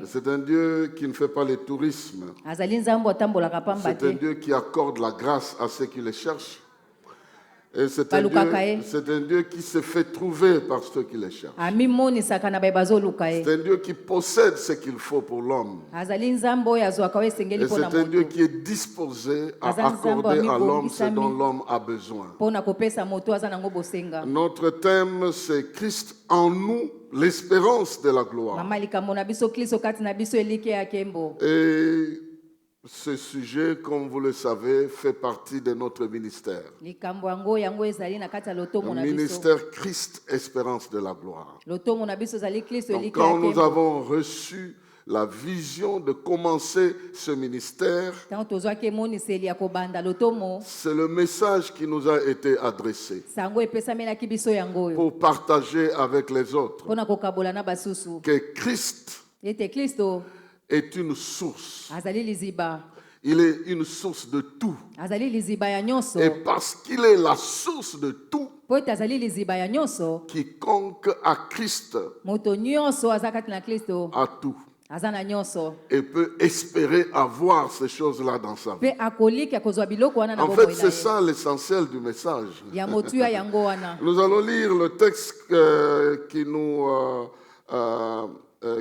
C'est un Dieu qui ne fait pas les tourismes. C'est un Dieu qui accorde la grâce à ceux qui le cherchent. Et c'est un Dieu qui se fait trouver par ceux qui le cherchent. C'est un Dieu qui possède ce qu'il faut pour l'homme. Et c'est un Dieu qui est disposé à accorder à l'homme ce dont l'homme a besoin. Notre thème, c'est Christ en nous, l'espérance de la gloire. Et ce sujet, comme vous le savez, fait partie de notre ministère. Le ministère Christ, espérance de la gloire. Donc, quand nous avons reçu la vision de commencer ce ministère, c'est le message qui nous a été adressé pour partager avec les autres que Christ est une source. Il est une source de tout. Et parce qu'il est la source de tout, quiconque a Christ a tout. Et peut espérer avoir ces choses-là dans sa vie. En fait, c'est ça l'essentiel du message. Nous allons lire le texte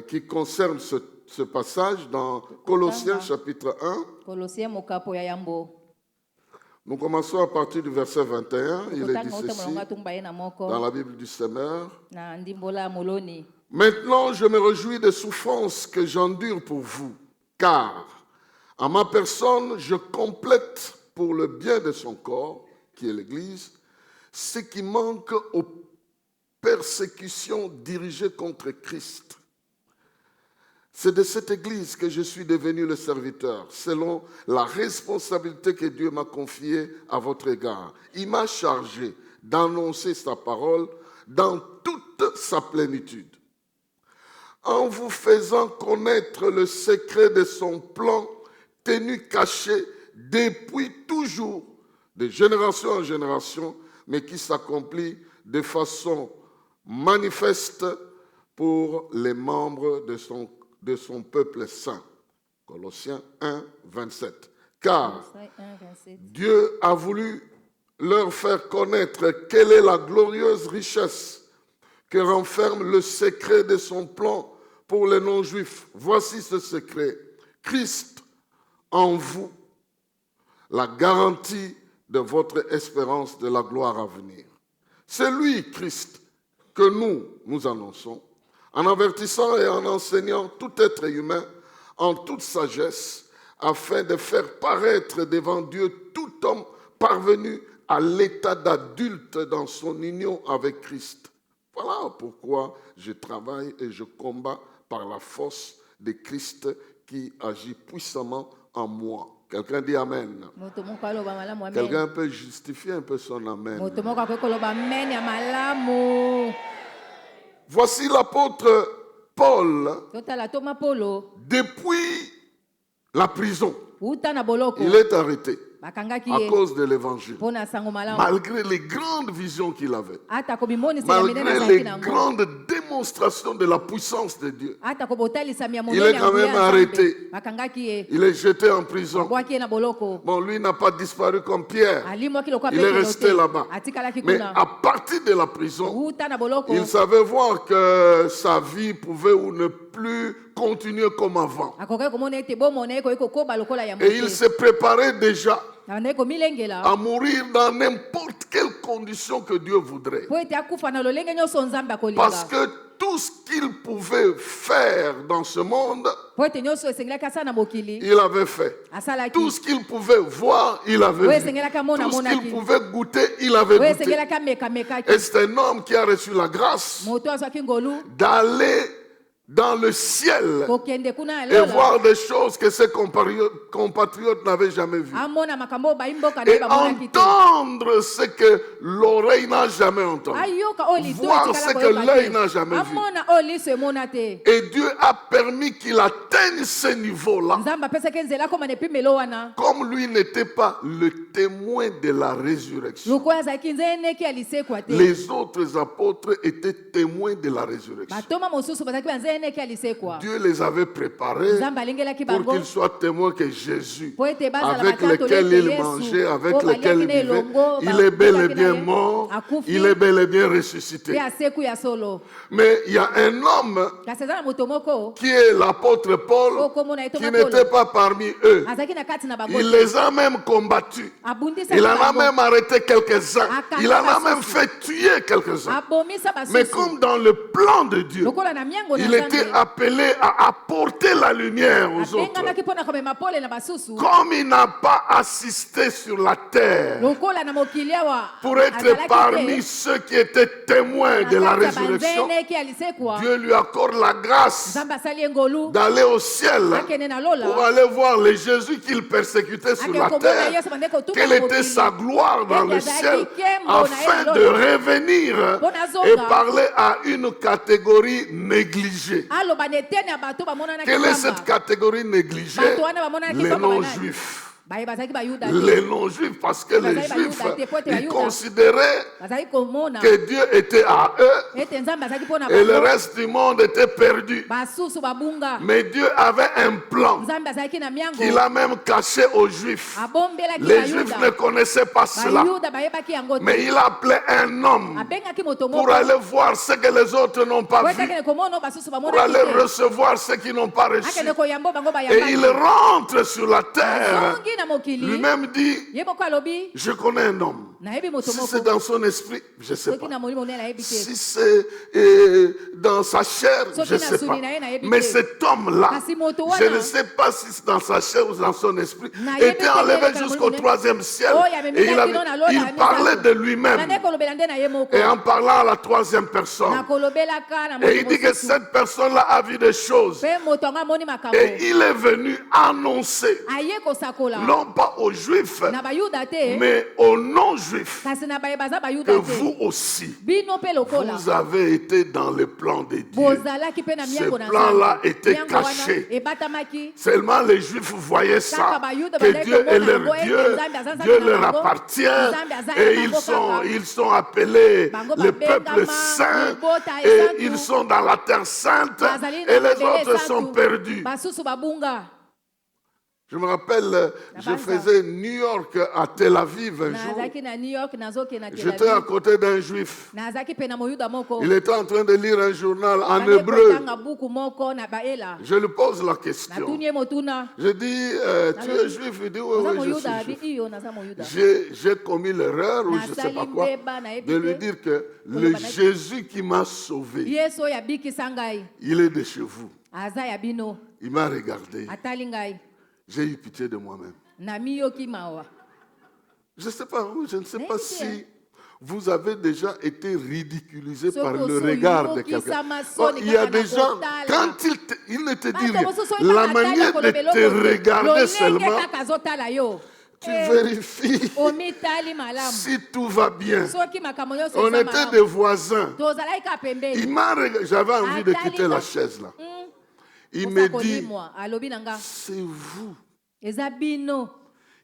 qui concerne ce passage dans Colossiens chapitre 1. Nous commençons à partir du verset 21. Il est dit ceci dans la Bible du Semeur. Maintenant, je me réjouis des souffrances que j'endure pour vous, car en ma personne, je complète pour le bien de son corps, qui est l'Église, ce qui manque aux persécutions dirigées contre Christ. C'est de cette Église que je suis devenu le serviteur, selon la responsabilité que Dieu m'a confiée à votre égard. Il m'a chargé d'annoncer sa parole dans toute sa plénitude, en vous faisant connaître le secret de son plan tenu caché depuis toujours, de génération en génération, mais qui s'accomplit de façon manifeste pour les membres de son peuple saint. Colossiens 1, 27. Car Dieu a voulu leur faire connaître quelle est la glorieuse richesse que renferme le secret de son plan pour les non-juifs. Voici ce secret. Christ en vous, la garantie de votre espérance de la gloire à venir. C'est lui, Christ, que nous annonçons, en avertissant et en enseignant tout être humain en toute sagesse, afin de faire paraître devant Dieu tout homme parvenu à l'état d'adulte dans son union avec Christ. Voilà pourquoi je travaille et je combats par la force de Christ qui agit puissamment en moi. Quelqu'un dit Amen. Quelqu'un peut justifier un peu son Amen. Voici l'apôtre Paul depuis la prison. Il est arrêté à cause de l'évangile. Malgré les grandes visions qu'il avait, malgré les grandes démonstrations de la puissance de Dieu, il est quand même arrêté. Il est jeté en prison. Bon, lui n'a pas disparu comme Pierre. Il est resté là-bas. Mais à partir de la prison, il savait voir que sa vie pouvait ou ne plus continuer comme avant. Et il s'est préparé déjà à mourir dans n'importe quelle condition que Dieu voudrait. Parce que tout ce qu'il pouvait faire dans ce monde, il avait fait. Tout ce qu'il pouvait voir, il avait vu. Tout ce qu'il pouvait goûter, il avait goûté. Et c'est un homme qui a reçu la grâce d'aller dans le ciel et voir des choses que ses compatriotes n'avaient jamais vues. Et entendre ce que l'oreille n'a jamais entendu. Voir ce que l'œil n'a jamais vu. Et Dieu a permis qu'il atteigne atteigne ce niveau-là, comme lui n'était pas le témoin de la résurrection, les autres apôtres étaient témoins de la résurrection. Dieu les avait préparés pour qu'ils soient témoins que Jésus, avec lequel il mangeait, avec lequel il vivait, il est bel et bien mort, il est bel et bien ressuscité. Mais il y a un homme qui est l'apôtre Paul, qui n'était pas parmi eux. Il les a même combattus. Il en a même arrêté quelques-uns. Il en a même fait tuer quelques-uns. Mais comme dans le plan de Dieu, il était appelé à apporter la lumière aux autres. Comme il n'a pas assisté sur la terre pour être parmi ceux qui étaient témoins de la résurrection, Dieu lui accorde la grâce d'aller au ciel pour aller voir les Jésus qu'il persécutait sur la terre, quelle était sa gloire dans le ciel, afin de revenir et parler à une catégorie négligée. Quelle est cette catégorie négligée? Les non-juifs. Les non-juifs, parce que les juifs, ils considéraient que Dieu était à eux et le reste du monde était perdu. Mais Dieu avait un plan qu'il a même caché aux juifs. Les juifs ne connaissaient pas cela. Mais il appelait un homme pour aller voir ce que les autres n'ont pas vu, pour aller recevoir ce qu'ils n'ont pas reçu. Et il rentre sur la terre. Lui-même dit, je connais un homme. Si c'est dans son esprit, je ne sais pas. Si c'est dans sa chair, je ne sais pas. Mais cet homme-là, je ne sais pas si c'est dans sa chair ou dans son esprit, était enlevé jusqu'au 3e ciel. Et il parlait de lui-même. Et en parlant à la 3e personne. Et il dit que cette personne-là a vu des choses. Et il est venu annoncer, non pas aux juifs, mais aux non-juifs, que vous aussi, vous avez été dans le plan de Dieu. Ce plan-là était caché. Seulement les juifs voyaient ça, que Dieu est leur Dieu, Dieu leur appartient, et ils sont appelés le peuple saint, et ils sont dans la terre sainte, et les autres sont perdus. Je me rappelle, je faisais New York à Tel Aviv un jour. J'étais à côté d'un juif. Il était en train de lire un journal en hébreu. Je lui pose la question. Je dis, tu es juif? Il dit, oui, je suis juif. J'ai commis l'erreur, ou je ne sais pas quoi, de lui dire que le Jésus qui m'a sauvé, il est de chez vous. Il m'a regardé. J'ai eu pitié de moi-même. Je ne sais pas si vous avez déjà été ridiculisé par le regard de quelqu'un. Il y a des gens, quand il ne te dit rien, la manière de te regarder seulement, tu vérifies si tout va bien. On était des voisins. J'avais envie de quitter la chaise là. Il me dit, c'est vous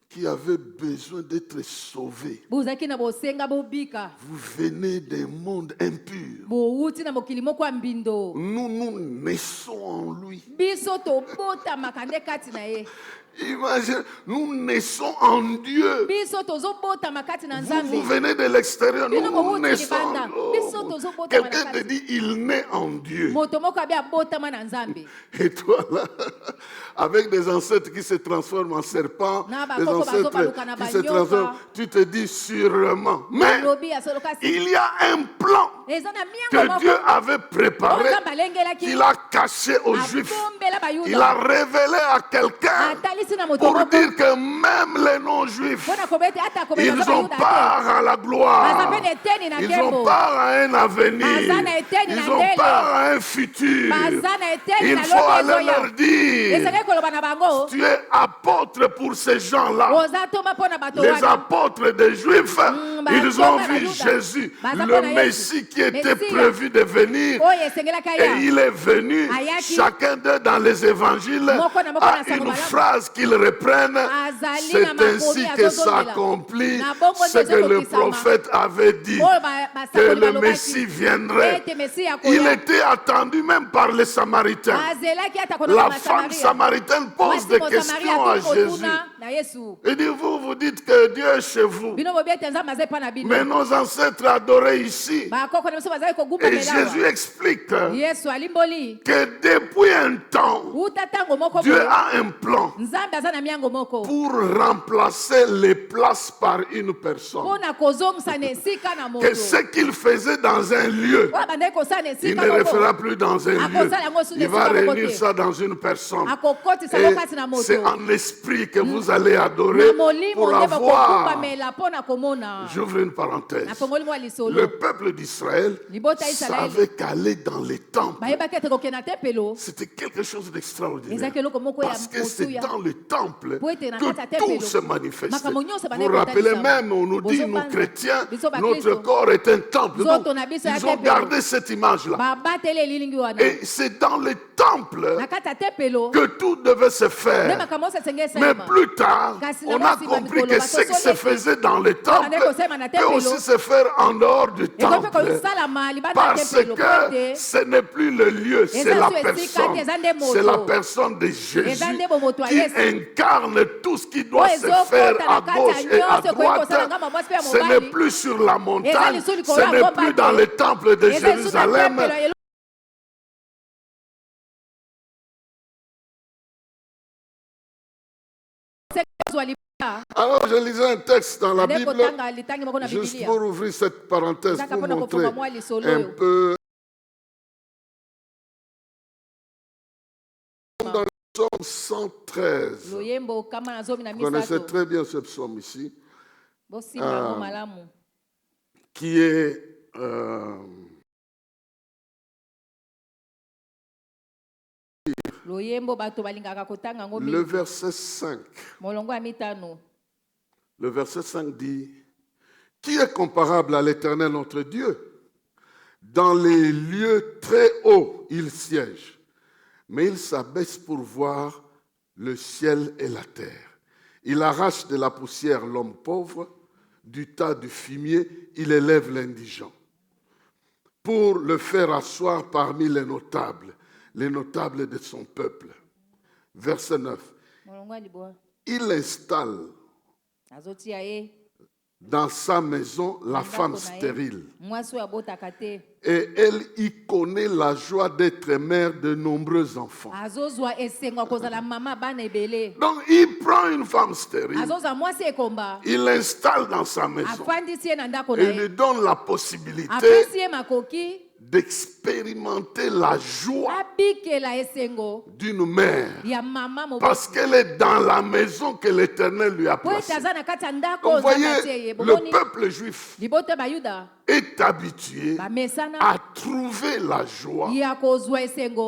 qui avez besoin d'être sauvés. Vous venez d'un monde impur. Nous naissons en lui. Imagine, nous naissons en Dieu. Vous venez de l'extérieur, nous naissons en Dieu. Quelqu'un te dit, il naît en Dieu. Et toi là, avec des ancêtres qui se transforment en serpents, des ancêtres qui se transforment, tu te dis sûrement. Mais il y a un plan que Dieu avait préparé, qu'il a caché aux Juifs. Il a révélé à quelqu'un pour dire que même les non-juifs, ils ont part à la gloire. Ils ont part à un avenir. Ils ont part à un futur. Il faut aller leur dire, tu es apôtre pour ces gens-là. gens-là. Les apôtres des Juifs, ils ont vu Jésus, le Messie qui était prévu de venir. Et il est venu, chacun d'eux dans les évangiles a une phrase qu'ils reprennent. C'est ainsi que s'accomplit ce que le prophète avait dit, que le Messie viendrait. Il était attendu même par les Samaritains. La femme samaritaine pose des questions à Jésus. Il dit, vous dites que Dieu est chez vous. Mais nos ancêtres adoraient ici. Et Jésus explique que depuis un temps, Dieu a un plan pour remplacer les places par une personne. Que ce qu'il faisait dans un lieu, il ne le fera plus dans un lieu. Il va réunir ça dans une personne. Et c'est en esprit que vous allez adorer pour avoir. J'ouvre une parenthèse. Le peuple d'Israël savait qu'aller dans les temples, c'était quelque chose d'extraordinaire. Parce que c'est dans le temple que tout se manifeste. Vous vous rappelez même, on nous dit, nous chrétiens, notre corps est un temple. Donc, ils ont gardé cette image-là. Et c'est dans le temple que tout devait se faire. Mais plus tard, on a compris que ce qui se faisait dans le temple peut aussi se faire en dehors du temple. Parce que ce n'est plus le lieu, c'est la personne. C'est la personne de Jésus qui incarne tout ce qui doit se faire à gauche et à droite. Ce n'est plus sur la montagne, ce n'est plus dans le temple de Jérusalem. Alors je lisais un texte dans la Bible, juste pour ouvrir cette parenthèse, pour montrer un peu. Dans le psaume 113, vous connaissez très bien ce psaume ici, qui est le verset 5. Le verset 5 dit, « Qui est comparable à l'Éternel notre Dieu? Dans les lieux très hauts, il siège, mais il s'abaisse pour voir le ciel et la terre. Il arrache de la poussière l'homme pauvre, du tas du fumier, il élève l'indigent, pour le faire asseoir parmi les notables de son peuple. » Verset 9. Il installe dans sa maison la femme stérile. Et elle y connaît la joie d'être mère de nombreux enfants. Donc il prend une femme stérile, il l'installe dans sa maison et lui donne la possibilité d'expérimenter la joie d'une mère, parce qu'elle est dans la maison que l'Éternel lui a placée. Vous voyez, le peuple juif est habitué à trouver la joie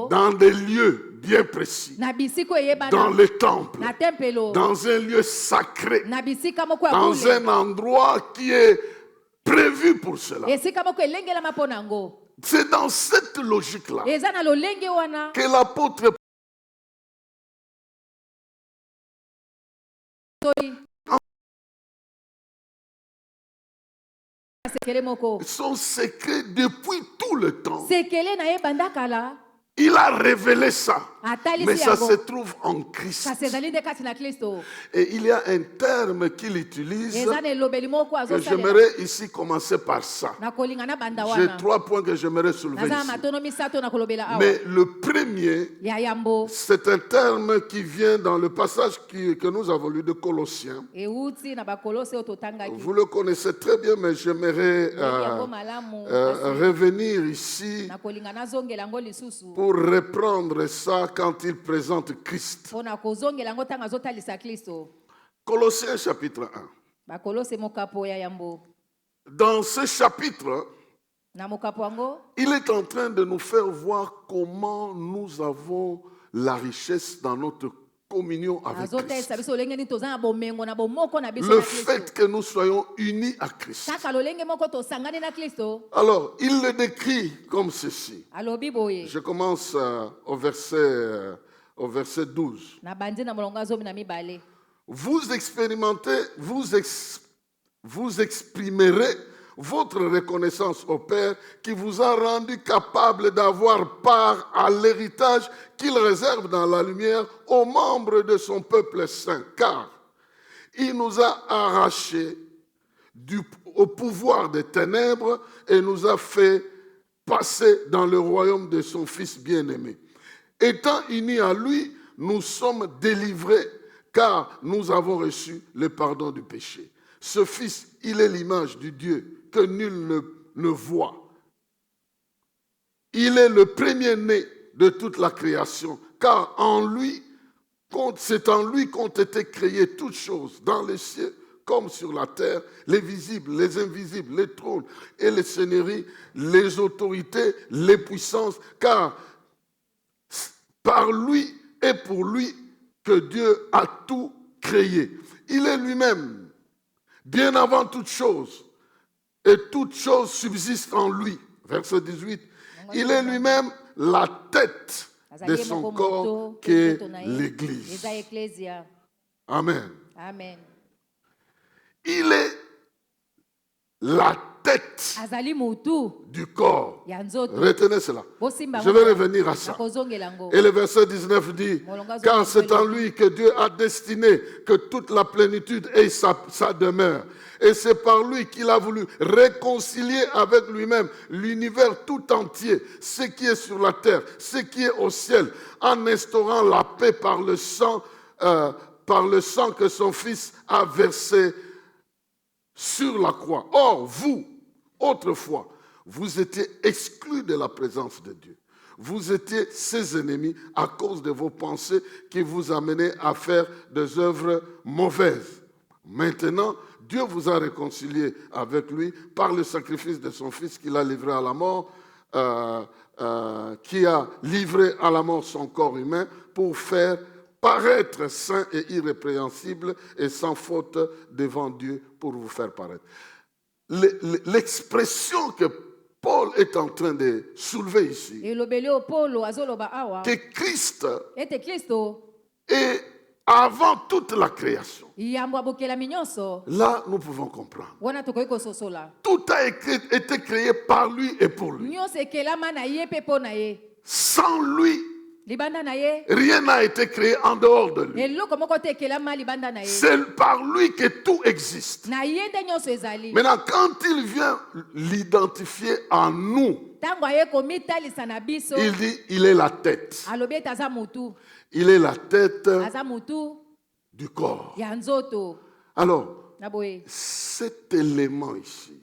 dans des lieux bien précis, dans le temple, dans un lieu sacré, dans un endroit qui est prévu pour cela. C'est dans cette logique-là que l'apôtre son secret depuis tout le temps. Il a révélé ça, mais ça se trouve en Christ. Et il y a un terme qu'il utilise, que j'aimerais ici commencer par ça. J'ai 3 points que j'aimerais soulever ici. Mais le premier, c'est un terme qui vient dans le passage que nous avons lu de Colossiens. Vous le connaissez très bien, mais j'aimerais revenir ici pour reprendre ça quand il présente Christ. Colossiens chapitre 1. Dans ce chapitre, il est en train de nous faire voir comment nous avons la richesse dans notre communion avec Christ. Le fait que nous soyons unis à Christ. Alors, il le décrit comme ceci. Je commence au verset 12. Vous expérimentez, vous exprimerez votre reconnaissance au Père qui vous a rendu capable d'avoir part à l'héritage qu'il réserve dans la lumière aux membres de son peuple saint. Car il nous a arrachés au pouvoir des ténèbres et nous a fait passer dans le royaume de son Fils bien-aimé. Étant unis à lui, nous sommes délivrés car nous avons reçu le pardon du péché. Ce Fils, il est l'image du Dieu que nul ne voit. Il est le premier-né de toute la création, car c'est en lui qu'ont été créées toutes choses, dans les cieux comme sur la terre, les visibles, les invisibles, les trônes et les seigneuries, les autorités, les puissances, car par lui et pour lui que Dieu a tout créé. Il est lui-même, bien avant toute chose, et toute chose subsiste en lui. Verset 18. Il est lui-même la tête de son corps qui est l'Église. Amen. Amen. Il est la tête du corps. Retenez cela. Je vais revenir à ça. Et le verset 19 dit, car c'est en lui que Dieu a destiné que toute la plénitude ait sa demeure. Et c'est par lui qu'il a voulu réconcilier avec lui-même l'univers tout entier, ce qui est sur la terre, ce qui est au ciel, en instaurant la paix par le sang que son Fils a versé sur la croix. Or, vous, autrefois, vous étiez exclus de la présence de Dieu. Vous étiez ses ennemis à cause de vos pensées qui vous amenaient à faire des œuvres mauvaises. Maintenant, Dieu vous a réconcilié avec lui par le sacrifice de son Fils qu'il a livré à la mort, qui a livré à la mort son corps humain pour faire paraître saint et irrépréhensible et sans faute devant Dieu pour vous faire paraître. L'expression que Paul est en train de soulever ici, que Christ est avant toute la création. Là, nous pouvons comprendre. Tout a été créé par lui et pour lui. Sans lui, rien n'a été créé en dehors de lui. C'est par lui que tout existe. Maintenant, quand il vient l'identifier en nous, il dit, il est la tête. Il est la tête du corps. Alors, cet élément ici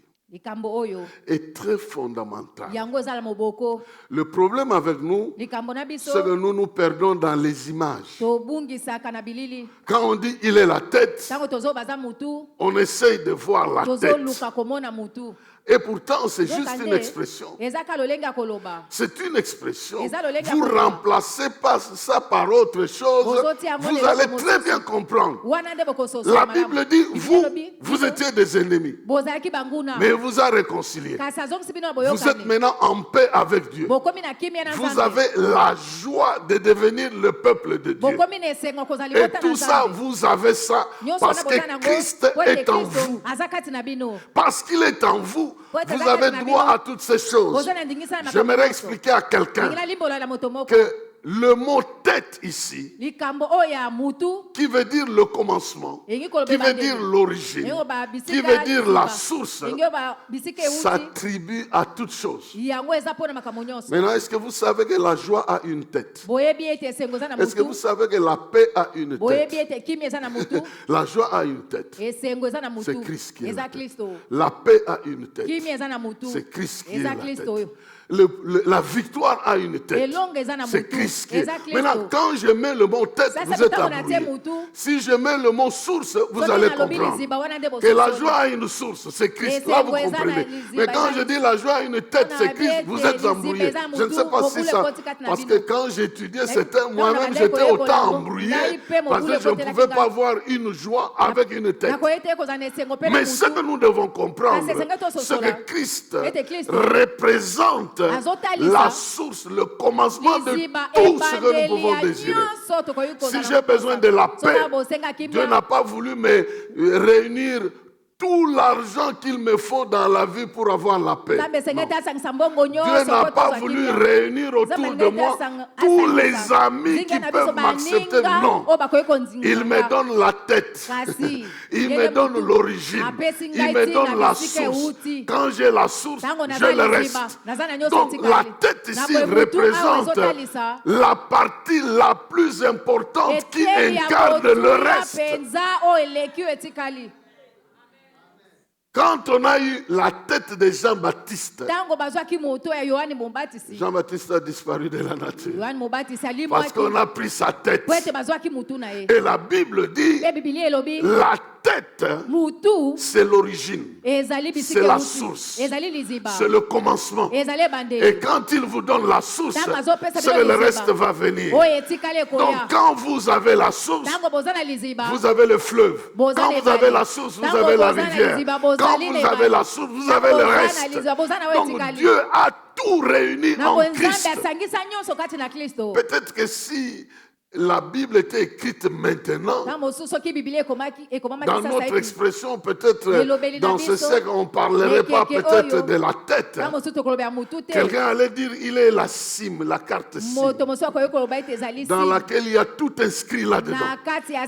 est très fondamental. Le problème avec nous, c'est que nous nous perdons dans les images. Quand on dit il est la tête, on essaye de voir la tête. Et pourtant, c'est juste une expression. C'est une expression. Vous remplacez pas ça par autre chose. Vous allez très bien comprendre. La Bible dit, vous étiez des ennemis. Mais il vous a réconciliés. Vous êtes maintenant en paix avec Dieu. Vous avez la joie de devenir le peuple de Dieu. Et tout ça, vous avez ça parce que Christ est en vous. Parce qu'il est en vous, vous avez droit à toutes ces choses. J'aimerais expliquer à quelqu'un que le mot tête ici, qui veut dire le commencement, qui veut dire l'origine, qui veut dire la source, s'attribue à toutes choses. Maintenant, est-ce que vous savez que la joie a une tête? Est-ce que vous savez que la paix a une tête? La joie a une tête. C'est Christ qui est la tête. La paix a une tête. C'est Christ qui est la tête. la victoire a une tête. C'est Christ qui est. Maintenant, quand je mets le mot tête, vous êtes embrouillé. Si je mets le mot source, vous allez comprendre. Que la joie a une source, c'est Christ. Là, vous comprenez. Mais quand je dis la joie a une tête, c'est Christ, vous êtes embrouillé. Je ne sais pas si ça... Parce que quand j'étudiais, c'était moi-même, j'étais autant embrouillé. Parce que je ne pouvais pas avoir une joie avec une tête. Mais ce que nous devons comprendre, c'est que Christ représente la source, le commencement de tout ce que nous pouvons désirer. Si j'ai besoin de la paix, Dieu n'a pas voulu me réunir tout l'argent qu'il me faut dans la vie pour avoir la paix. Non. Dieu n'a pas voulu réunir autour de moi tous les amis qui peuvent m'accepter. Non. Il me donne la tête. Il me donne l'origine. Il me donne la source. Quand j'ai la source, j'ai le reste. Donc la tête ici représente la partie la plus importante qui incarne le reste. Quand on a eu la tête de Jean-Baptiste, Jean-Baptiste a disparu de la nature. Parce qu'on a pris sa tête. Et la Bible dit, la tête, c'est l'origine, c'est la source, c'est le commencement. Et quand il vous donne la source, c'est que le reste va venir. Donc quand vous avez la source, vous avez le fleuve. Quand vous avez la source, vous avez la rivière. Quand vous avez la source, vous avez le reste. Donc Dieu a tout réuni en Christ. Peut-être que si la Bible était écrite maintenant, dans notre expression, peut-être dans ce siècle, on ne parlerait pas peut-être de la tête. Quelqu'un allait dire, il est la cime, la carte cime, dans laquelle il y a tout inscrit là-dedans.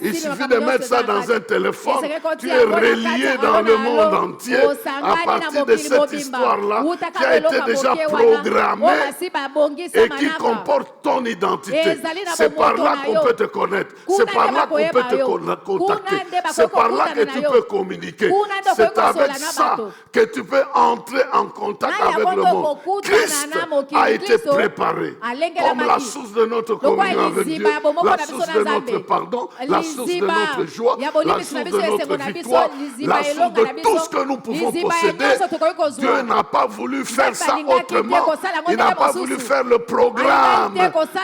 Il suffit de mettre ça dans un téléphone, tu es relié dans le monde entier à partir de cette histoire-là qui a été déjà programmée et qui comporte ton identité. C'est par là qu'on peut te connaître. C'est par là qu'on peut te contacter. C'est par là que tu peux communiquer. C'est avec ça que tu peux entrer en contact avec le monde. Christ a été préparé comme la source de notre communion avec Dieu, la source de notre pardon, la source de notre joie, la source de notre victoire, la source de tout ce que nous pouvons posséder. Dieu n'a pas voulu faire ça autrement. Il n'a pas voulu faire le programme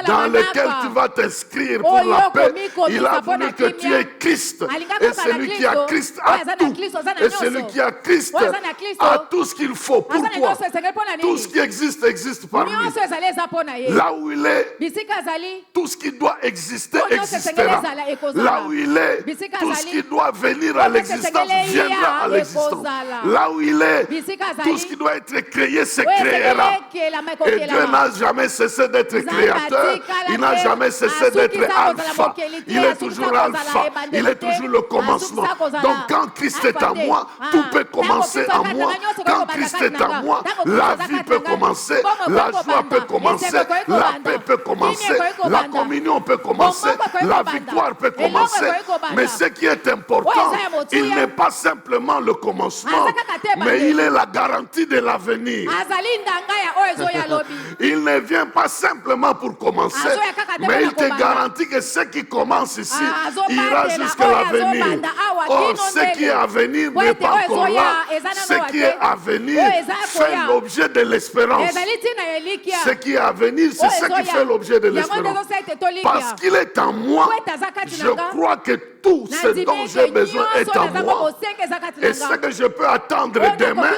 dans lequel tu vas t'inscrire pour la paix. Il a voulu que tu aies Christ. Et celui qui a Christ a tout. Et celui qui a Christ a tout ce qu'il faut pour toi. Tout ce qui existe, existe par lui. Là où il est, tout ce qui doit exister existera. Là où il est, tout ce qui doit venir à l'existence viendra à l'existence. Là où il est, tout ce qui doit être créé se créera. Et Dieu n'a jamais cessé d'être créateur. Il n'a jamais cessé d'être alpha. Il est toujours alpha. Il est toujours le commencement. Donc quand Christ est à moi, tout peut commencer en moi. Quand Christ est à moi, la vie peut commencer, la joie peut commencer, la paix peut commencer, la communion peut commencer, la victoire peut commencer. Mais ce qui est important, il n'est pas simplement le commencement, mais il est la garantie de l'avenir. Il ne vient pas simplement pour commencer, mais il te garantit que ce qui commence ici ira jusqu'à l'avenir. Or, ce qui est à venir n'est pas encore là. Ce qui est à venir fait l'objet de l'espérance. Ce qui est à venir, c'est ce qui fait l'objet de l'espérance. Parce qu'il est en moi, je crois que tout ce dont j'ai besoin est en moi. Et ce que je peux attendre demain,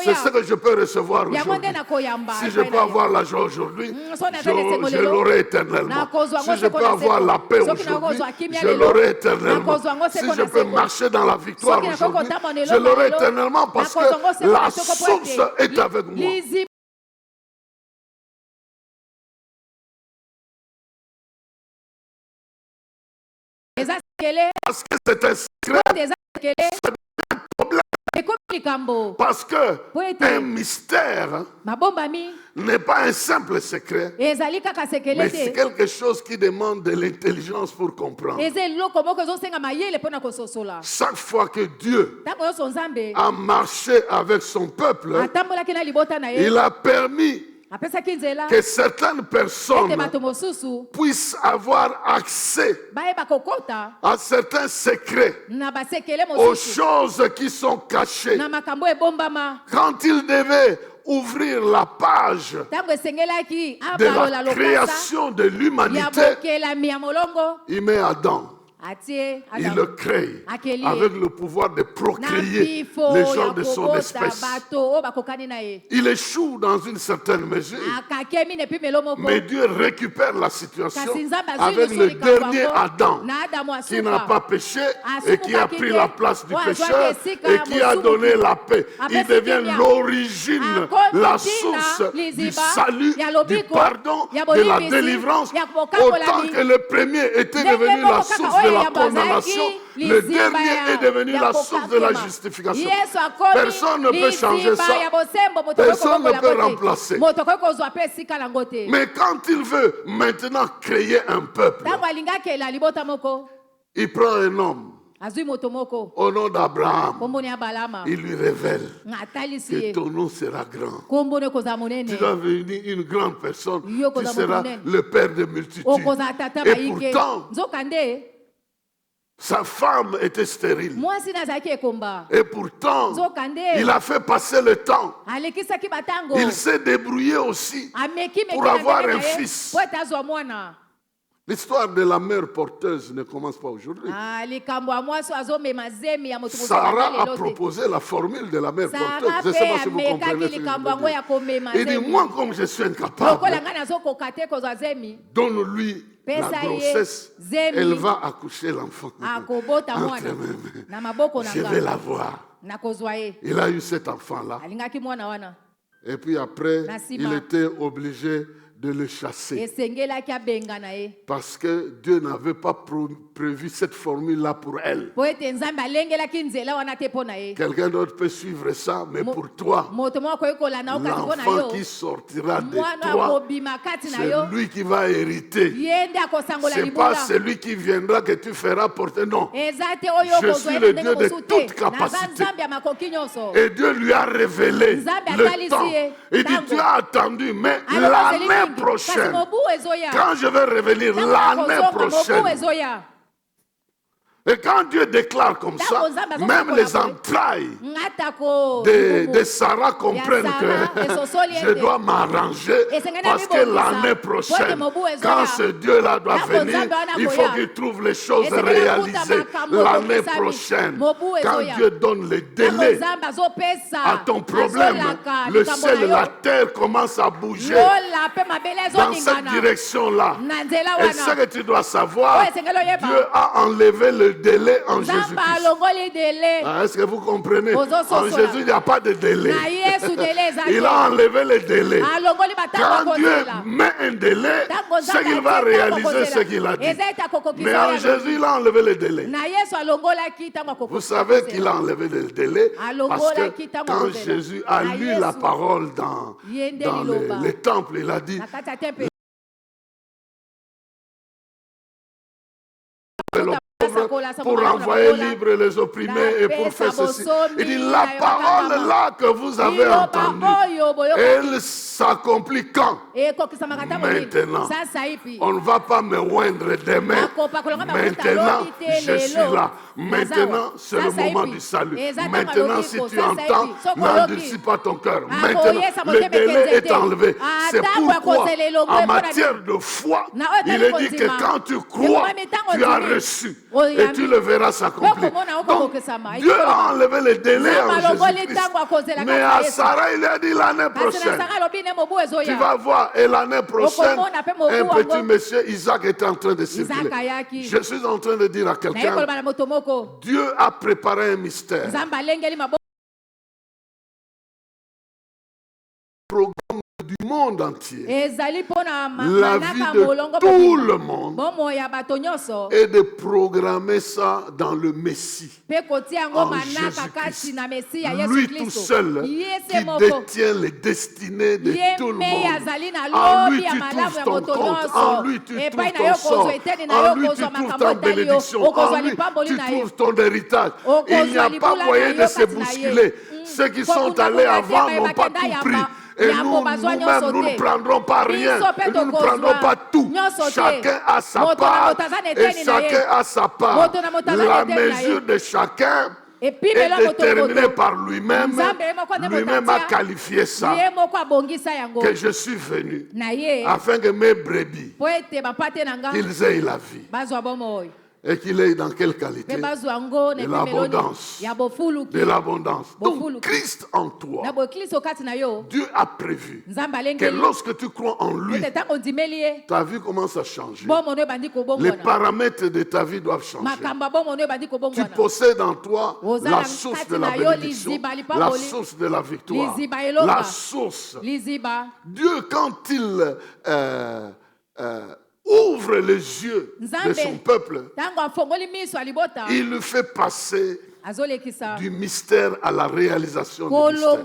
c'est ce que je peux recevoir aujourd'hui. Si je peux avoir la joie aujourd'hui, je l'aurai éternellement. Si je peux avoir la paix aujourd'hui, je l'aurai éternellement. Si je peux marcher dans la victoire aujourd'hui, je l'aurai éternellement parce que la source est avec moi. Parce que c'est un secret, c'est un problème Parce que un mystère n'est pas un simple secret, mais c'est quelque chose qui demande de l'intelligence pour comprendre. Chaque fois que Dieu a marché avec son peuple, il a permis que certaines personnes puissent avoir accès à certains secrets, aux choses qui sont cachées. Quand il devait ouvrir la page de la création de l'humanité, il met Adam. Il le crée avec le pouvoir de procréer les gens de son espèce. Il échoue dans une certaine mesure, mais Dieu récupère la situation avec le dernier Adam qui n'a pas péché et qui a pris la place du pécheur et qui a donné la paix. Il devient l'origine, la source du salut, du pardon, de la délivrance. Autant que le premier était devenu la source de la condamnation, le dernier est devenu la source de la justification. Personne ne peut changer ça. Personne ne peut remplacer. Mais quand il veut maintenant créer un peuple, il prend un homme au nom d'Abraham. Il lui révèle que ton nom sera grand. Tu vas devenir une grande personne. Tu seras le père de multitudes. Et pourtant, sa femme était stérile. Et pourtant, il a fait passer le temps. Il s'est débrouillé aussi pour avoir un fils. L'histoire de la mère porteuse ne commence pas aujourd'hui. Sarah a proposé la formule de la mère porteuse. Je ne sais pas si vous comprenez ce que je veux dire. Il dit, moi comme je suis incapable, donne-lui la grossesse, elle va accoucher l'enfant. Entre mes mains. Je vais la voir. Il a eu cet enfant-là. Et puis après, il était obligé de le chasser. Parce que Dieu n'avait pas prévu cette formule-là pour elle. Quelqu'un d'autre peut suivre ça, mais pour toi, l'enfant qui sortira de toi, c'est lui qui va hériter. Ce n'est pas celui qui viendra que tu feras porter. Non. Je suis le Dieu de toute capacité. Et Dieu lui a révélé le temps. Il dit, tu as attendu, mais l'année prochaine, quand je vais révéler l'année prochaine. Et quand Dieu déclare comme ça, même les entrailles de Sarah comprennent que je dois m'arranger parce que l'année prochaine, quand ce Dieu-là doit venir, il faut qu'il trouve les choses réalisées l'année prochaine. Quand Dieu donne le délai à ton problème, le ciel et la terre commencent à bouger dans cette direction-là. Et ce que tu dois savoir, Dieu a enlevé le délai en Jésus-Christ. Est-ce que vous comprenez? En Jésus, il n'y a pas de délai. Il a enlevé le délai. Quand Dieu met un délai, c'est qu'il va réaliser ce qu'il a dit. Mais en Jésus, il a enlevé le délai. Vous savez qu'il a enlevé le délai parce que quand Jésus a lu la parole dans le temple, il a dit pour envoyer libre les opprimés et pour faire ceci. Il dit, la parole là que vous avez entendue, elle s'accomplit quand? Maintenant. On ne va pas me oindre demain. Maintenant, je suis là. Maintenant, c'est le moment du salut. Maintenant, si tu entends, n'endurcis pas ton cœur. Maintenant, le délai est enlevé. C'est pourquoi, en matière de foi, il est dit que quand tu crois, tu as reçu. Et tu le verras s'accomplir. Donc, Dieu a enlevé le délai en Jésus-Christ. Mais à Sarah, il a dit l'année prochaine. Tu vas voir, et l'année prochaine, un petit monsieur, Isaac, était en train de circuler. Je suis en train de dire à quelqu'un, Dieu a préparé un mystère. Programme du monde monde entier, ezali pona la vie de tout le monde, bomo ya bato nyonso et de programmer ça dans le Messie. pe kotia ngo En manaka kati na Messia Yesu Lui tout Kristo seul qui détient les destinées de tout le monde. En lui tu trouves ton compte, en lui tu trouves ton sort, en lui tu trouves ta bénédiction, en lui tu trouves ton héritage. Il n'y a pas moyen de se bousculer. Ceux qui sont allés avant n'ont pas tout pris. Et nous-mêmes, nous ne prendrons pas rien. Et nous ne prendrons pas tout. Chacun a sa part et chacun a sa part. La mesure de chacun est déterminée par lui-même. Lui-même a qualifié ça. Que je suis venu afin que mes brebis, qu'ils aient la vie. Et qu'il est dans quelle qualité? De l'abondance. De l'abondance. Donc Christ en toi, Dieu a prévu que lorsque tu crois en lui, ta vie commence à changer. Les paramètres de ta vie doivent changer. Tu possèdes en toi la source de la bénédiction, la source de la victoire, la source. Dieu, quand il ouvre les yeux de son peuple, il le fait passer du mystère à la réalisation du mystère.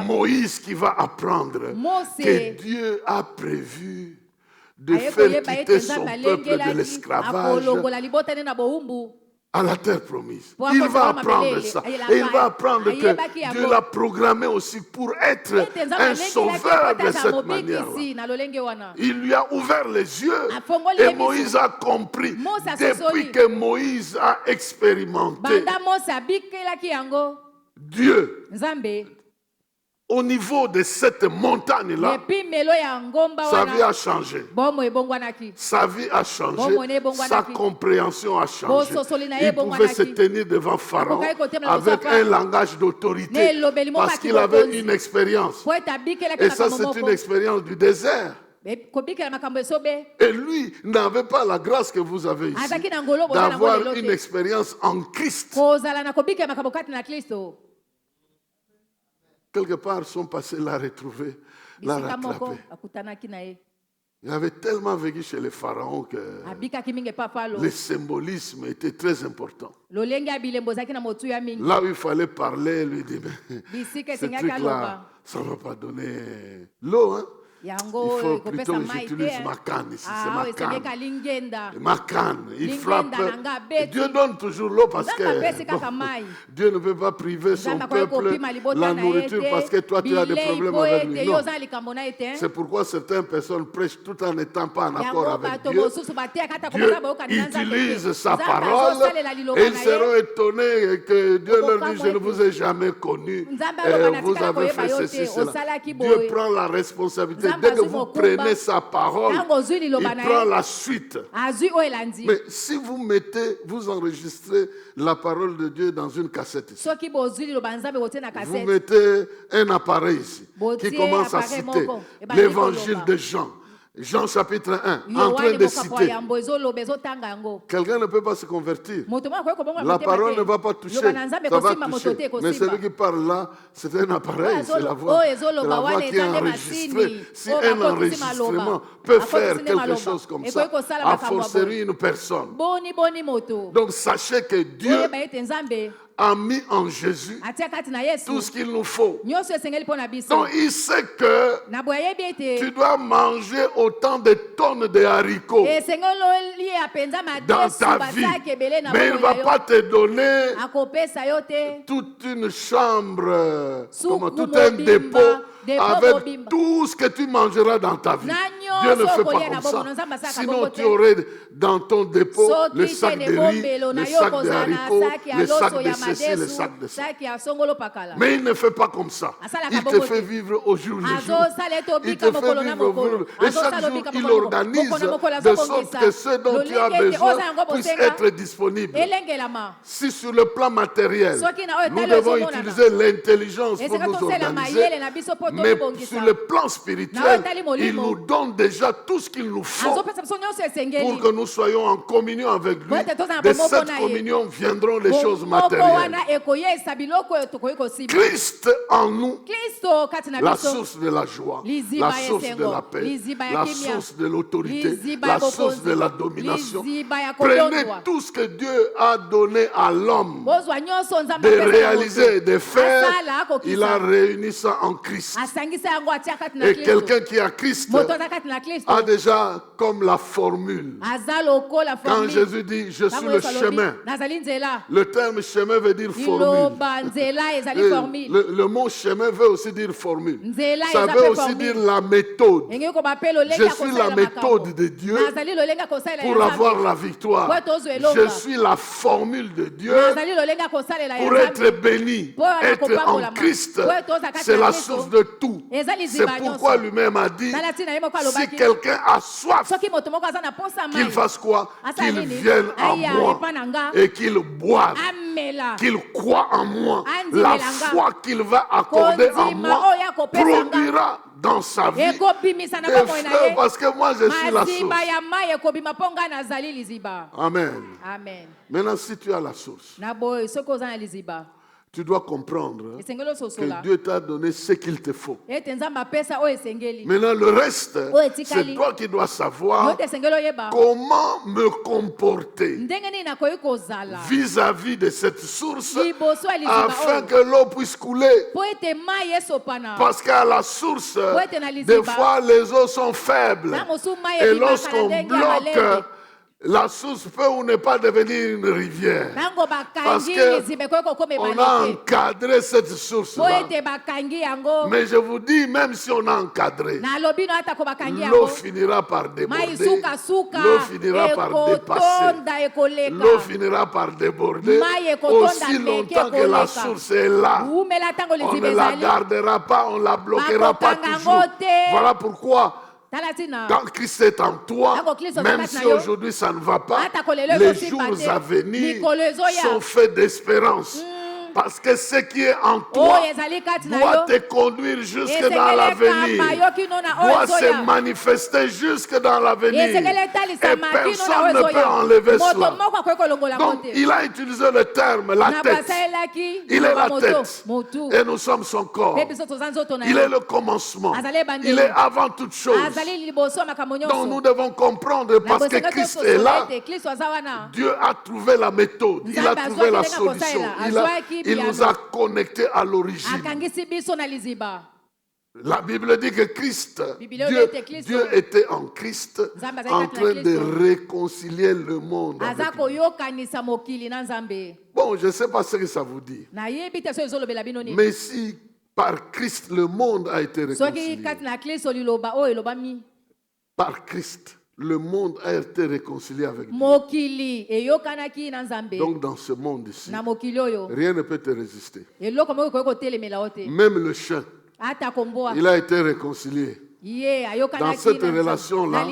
Moïse qui va apprendre que Dieu a prévu de faire quitter son peuple de l'esclavage à la terre promise. Il va apprendre ça. Et il va apprendre que Dieu l'a programmé aussi pour être un sauveur de cette manière-là. Il lui a ouvert les yeux et Moïse a compris. Depuis que Moïse a expérimenté Dieu, au niveau de cette montagne-là, sa vie a changé. Sa vie a changé. Sa compréhension a changé. Il pouvait se tenir devant Pharaon avec un langage d'autorité parce qu'il avait une expérience. Et ça, c'est une expérience du désert. Et lui n'avait pas la grâce que vous avez ici d'avoir une expérience en Christ. Quelque part, son passé l'a retrouvé, l'a rattrapé. Il avait tellement vécu chez les pharaons que le symbolisme était très important. Là où il fallait parler, lui dit, mais ce truc-là, ça ne va pas donner l'eau, hein? Il faut plutôt, j'utilise ma canne ici, c'est ma canne. Ma canne, il frappe. Dieu donne toujours l'eau parce que Dieu ne peut pas priver son peuple la nourriture parce que toi tu as des problèmes avec lui. Non. C'est pourquoi certaines personnes prêchent tout en n'étant pas en accord avec Dieu. Dieu utilise sa parole et ils seront étonnés que Dieu leur dit, je ne vous ai jamais connu. Vous avez fait ceci, cela. Dieu prend la responsabilité. Dès que vous prenez sa parole, il prend la suite. Mais si vous enregistrez la parole de Dieu dans une cassette ici, vous mettez un appareil ici qui commence à citer l'évangile de Jean. Jean chapitre 1, en train de citer. Quelqu'un ne peut pas se convertir. La parole ne va pas toucher, ça va toucher. Mais celui qui parle là, c'est un appareil, c'est la voix qui est enregistrée. Si un enregistrement peut faire quelque chose comme ça, a fortiori une personne. Donc sachez que Dieu a mis en Jésus tout ce qu'il nous faut. Donc il sait que tu dois manger autant de tonnes de haricots dans ta vie. Mais il ne va pas te donner toute une chambre, tout un dépôt avec tout ce que tu mangeras dans ta vie. Dieu ne fait pas comme ça. Sinon tu aurais dans ton dépôt le sac de riz, le sac de haricots, le sac de ceci, le sac de ça. Mais il ne fait pas comme ça. Il te fait vivre au jour le jour. Il te fait vivre au jour. Et chaque jour, il organise de sorte que ce dont tu as besoin puisse être disponible. Si sur le plan matériel, nous devons utiliser l'intelligence pour nous organiser, Mais sur le plan spirituel, il nous donne déjà tout ce qu'il nous faut pour que nous soyons en communion avec lui. De cette communion viendront les choses matérielles. Christ en nous, la source de la joie, la source de la paix, la source de l'autorité, la source de la domination. Prenez tout ce que Dieu a donné à l'homme de réaliser, de faire. Il a réuni ça en Christ. Et quelqu'un qui a Christ a déjà comme la formule. Quand Jésus dit je suis le chemin, le terme chemin veut dire formule. Le mot chemin veut aussi dire formule. Ça veut aussi dire la méthode. Je suis la méthode de Dieu pour avoir la victoire. Je suis la formule de Dieu pour être béni. Être en Christ, c'est la source de tout. C'est pourquoi lui-même a dit, si quelqu'un a soif, qu'il fasse quoi? Qu'il vienne à moi et qu'il boive, qu'il croit en moi. La foi qu'il va accorder en moi produira dans sa vie des fleuves, parce que moi je suis la source. Amen. Maintenant, si tu as la source, tu dois comprendre que Dieu t'a donné ce qu'il te faut. Maintenant, le reste, c'est toi qui dois savoir comment me comporter vis-à-vis de cette source afin que l'eau puisse couler. Parce qu'à la source, des fois, les eaux sont faibles. Et lorsqu'on bloque, la source peut ou ne pas devenir une rivière. Parce qu'on a encadré cette source-là. Mais je vous dis, même si on a encadré, l'eau finira par déborder. L'eau finira par dépasser. L'eau finira par déborder. Aussi longtemps que la source est là, on ne la gardera pas, on ne la bloquera pas toujours. Voilà pourquoi, quand Christ est en toi, même si aujourd'hui ça ne va pas, les jours à venir sont faits d'espérance. Parce que ce qui est en toi doit te conduire jusque dans l'avenir, doit se manifester jusque dans l'avenir. Et personne ne peut enlever cela. Donc, il a utilisé le terme la tête. Il est la tête. Et nous sommes son corps. Il est le commencement. Il est avant toute chose. Donc, nous devons comprendre, parce que Christ est là, Dieu a trouvé la méthode. Il a trouvé la solution. Il nous a connectés à l'origine. La Bible dit que Christ, Dieu était en Christ, en train de réconcilier le monde avec lui. Bon, je ne sais pas ce que ça vous dit. Mais si par Christ le monde a été réconcilié, par Christ, le monde a été réconcilié avec Dieu. Donc dans ce monde ici, rien ne peut te résister. Même le chien, il a été réconcilié. Dans cette relation-là,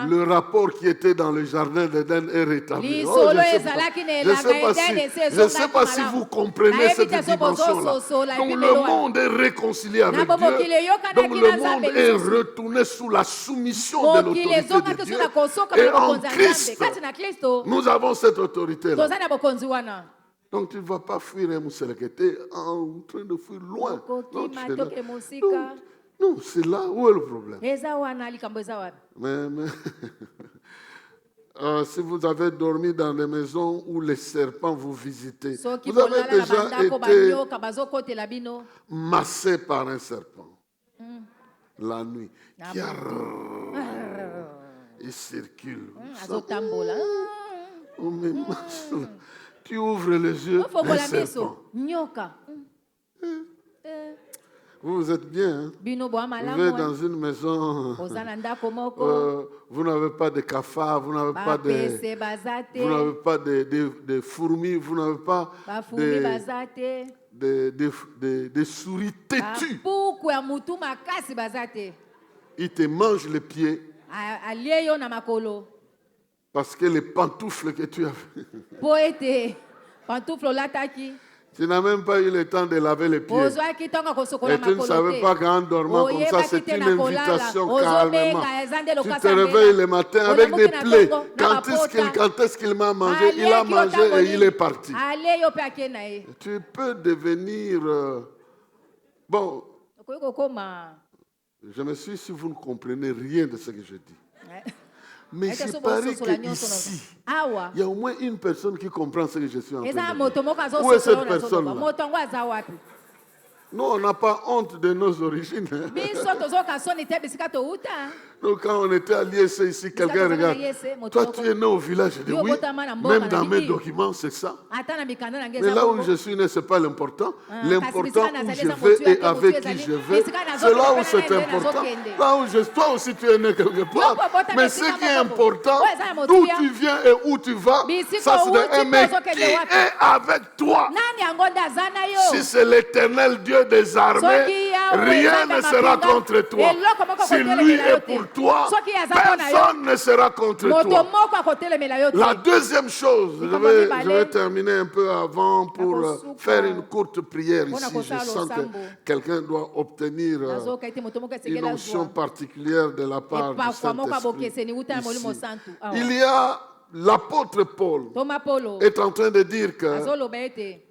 le rapport qui était dans le jardin d'Éden est rétabli. Oh, je ne sais pas si vous comprenez cette dimension-là. Donc le monde est réconcilié avec Dieu. Donc le monde est retourné sous la soumission de l'autorité de Dieu. Et en Christ, nous avons cette autorité-là. Donc tu ne vas pas fuir un Mousseleke, tu es en train de fuir loin. Non, c'est là où est le problème. Mais si vous avez dormi dans des maisons où les serpents vous visitaient, vous avez déjà été massé par un serpent la nuit. Il circule. Tu ouvres les yeux, un serpent. Vous êtes bien, hein? Vous êtes dans une maison, vous n'avez pas de cafards, vous n'avez pas de fourmis, vous n'avez pas de souris têtues. Ils te mangent les pieds parce que les pantoufles que tu as Tu n'as même pas eu le temps de laver les pieds. ozwaki ntongo kosokola Et tu ne makolo savais pas te qu'en dormant comme ça, oyebaki c'est te une na kolala invitation calmement. ozobenga eza nde Tu lokasa te réveilles le matin avec des Olamuki na plaies. ntongo, na bapota. Quand est-ce qu'il m'a mangé? Il a Alieki mangé otango et il nini? est parti. ale yo mpe ake na ye Tu peux devenir... bon, okoki kokoma je me suis si vous ne comprenez rien de ce que je dis. Mais ete il so paraît bososola nyonso qu'ici, awa il y a au moins une personne qui comprend ce que je suis en train eza de dire. moto moko Où est cette azososola oyo personne-là? nazoloba moto yango aza wapi Nous, on n'a pas honte de nos origines. Hein. biso tozoka soni te bisika touta Nous, quand on était à l'IEC ici, quelqu'un regarde. Toi, tu es né au village. Je dis oui. Même dans mes documents, c'est ça. ata na mikanda na ngai Mais eza là où bongo. je suis né, ce n'est pas l'important. kasi L'important bisika où nazali je eza vais motu et ate avec motu qui ezali. je vais, Bisika nazokende, c'est là où mpena c'est nde important. nazokende. Là où toi aussi tu es né quelque part. Yoko bota Mais bisika ce qui est moko. important, Ouais, eza motu d'où ya. tu viens et où tu vas, Bisika ça c'est uti de mais pozokende qui wapi? est avec toi? nani yango nde aza na Si yo c'est l'éternel Dieu des armées, Soki Yahweh rien Nzambe ne sera mapinga, contre toi. eloko moko Si kotelemela lui yo est te. pour toi, Soki aza mpo na yo, personne ne sera contre moto toi. moko akotelemela yo te La deuxième chose, je Likambo vais mibale. terminer un peu avant pour Nakosuka. faire une courte prière Mpona ici. kosala Je sens que losambo. quelqu'un doit obtenir nazoka ete moto moko une esengeli onction azwa particulière de la part du epakwa moko ya Saint-Esprit. bokeseni wuta ya molimo ici. santu awa. Il y a l'apôtre Paul toma polo est en train de dire que azoloba ete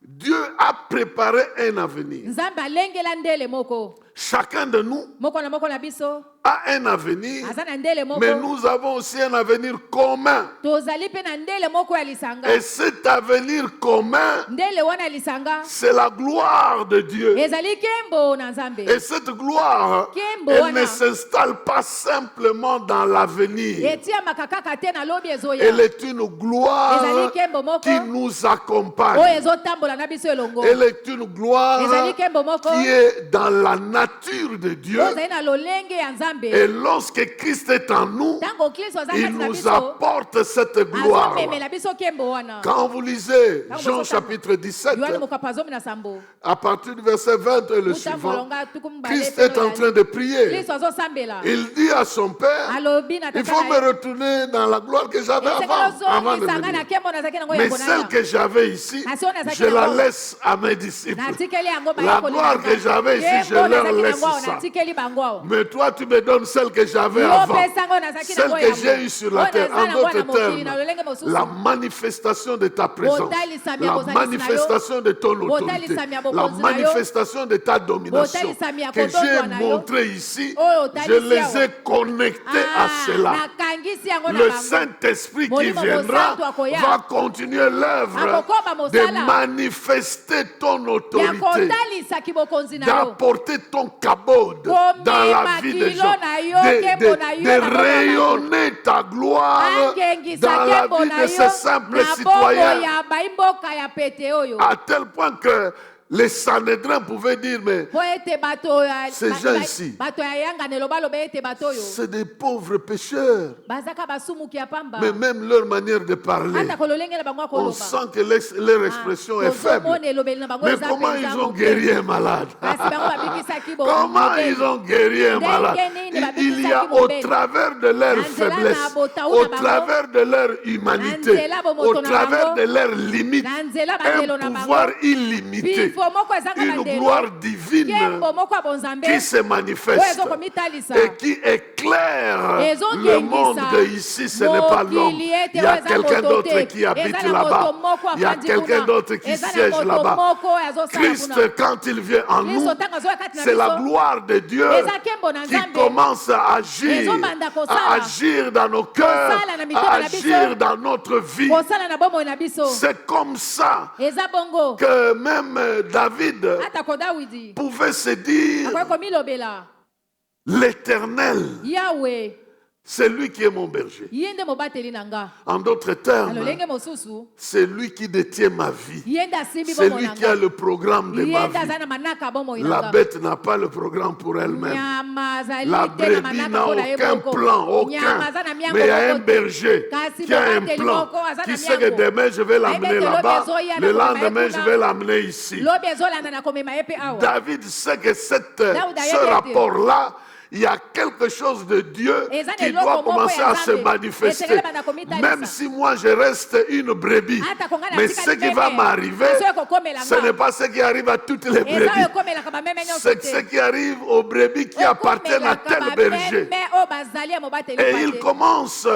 Dieu a préparé un avenir. nzambe alengela ndele moko Chacun de nous moko na biso a un avenir, aza na ndele mais moko nous avons aussi un avenir commun. tozali mpe na ndele moko ya lisanga Et cet avenir commun, ndele wana ya lisanga c'est la gloire de Dieu. ezali nkembo na nzambe Et cette gloire, Kembo elle wana. ne s'installe pas simplement dans l'avenir. etiamaka kaka te na lobi ezoya Elle est une gloire Ezali kembo moko. qui nous oyo accompagne. ezotambola na biso elongo Elle est une gloire Ezali kembo moko. qui est dans la nature de Dieu. oyo ezali na lolenge ya nzambe Et lorsque Christ est en nous, ntango kristo aza il kati na nous biso apporte cette gloire. azomemela biso nkembo wana Quand vous lisez Ntango Jean bozotanga. chapitre 17, yohane mokapo azomi na sambo à partir du verset 20 et le uta suivant, molonga tuku mibale Christ pe est en oyali. train de prier. kristo azosambela Il dit à son Père, alobi na il tata faut na me ye retourner dans la gloire que j'avais avant de esengeli ozongisanga na venir. nkembo nazalaki nango ya Mais konana celle que j'avais ici, Kasi oyo nazalaki je la nango. laisse à mes disciples. natikeli yango La gloire que j'avais ici, je leur laisse ça. natikeli bango awa Mais toi, tu me donnes celle que j'avais yo avant. opesanga oyo nazalaki Celle nango que yango. j'ai eue sur la Oyo terre. naza En nango na d'autres mokili, na termes, lolenge mosusu. la manifestation de ta présence, Botalisami ya la bozalisi na yo. manifestation de ton autorité, Botalisami ya la bokonzi na yo. manifestation de ta domination Botalisami ya que kotontwa j'ai na yo. montré ici, Oyo je otalisi les awa. ai connectés à cela. nakangisi yango na Le bango Saint-Esprit qui Molimo viendra mosantu akoya. va continuer l'œuvre Akokoma de mosala. manifester ton ya autorité, kotalisaki bokonzi na yo d'apporter ton kabod dans la vie des kilo gens, na yo, kembo na yo, de na bombo na yo. rayonner ta gloire angengisa dans la nkembo vie na de yo ces simples na bombo citoyens, ya baimboka ya pete oyo à tel point que les Sanhédrins pouvaient dire, mais po ete bato ya- Ces ba- gens ba- ici. bato ya yanganelo baloba ete bato oyo c'est des pauvres pécheurs. bazaka basumuki ya pamba Mais même leur manière de parler, ata kololenge na bango on akoloba sent que leur expression est faible. tozomona elobeli na bango Mais eza comment mpenza ils ont moke. guéri un malade? kasi bango babikisaki bo- Comment mobeli. ils ont guéri un malade? Il y a au travers de leur faiblesse, au travers de leur humanité, au travers de leurs limites, na nzela bandelo na un bango pouvoir illimité, bifo moko ezanga une bandelo gloire divine nkembo moko ya bonzambe qui se oyo manifeste ezokomitalisa et qui éclaire le monde ici. Ce n'est pas l'homme. Il y a quelqu'un d'autre qui habite là-bas. Il y a quelqu'un d'autre qui siège là-bas. Christ, quand il vient en nous, c'est la gloire de Dieu qui commence à agir dans nos cœurs, à agir dans notre vie. kosala na bomoi na biso C'est comme ça eza bongo que même David atako dawidi pouvait se dire, akoki komilobela l'Éternel, yawe c'est lui qui est mon berger. ye nde mobateli na nga En d'autres termes, alolenge mosusu c'est lui qui détient ma vie. ye nde asimbi C'est bomoi lui na qui a nga le programme de ye ma nde aza vie. na manaka ya bomoi na La nga bête n'a pas le programme pour elle-même. nyama azali La te na brebis manaka n'a mpona ye aucun moko plan, aucun. nyama aza na miango Mais il y a un moko te. berger Kasi qui a un mobateli plan, moko aza qui na sait que miango. demain je vais l'amener Ayebete là-bas, lobi ezoya na le komema ye lendemain kuna. je vais l'amener ici. lobi ezolanda na komema ye mpe awa David sait que ce Daoud ayebete. rapport-là, il y a quelque chose de Dieu Eza qui eloko doit moko commencer ya à se Nzambe. manifester. Esengeli banda komitalisa. Même si moi je reste une brebis, Ata kongana mais tika ce qui va limeme. m'arriver, Aso ekokomela ce nga. n'est pas ce qui arrive à toutes les Eza brebis. ekomelaka bameme nyonso C'est te. ce qui arrive aux brebis qui appartiennent à tel berger. bameme oyo bazali ya mobateli Et kwa il te. commence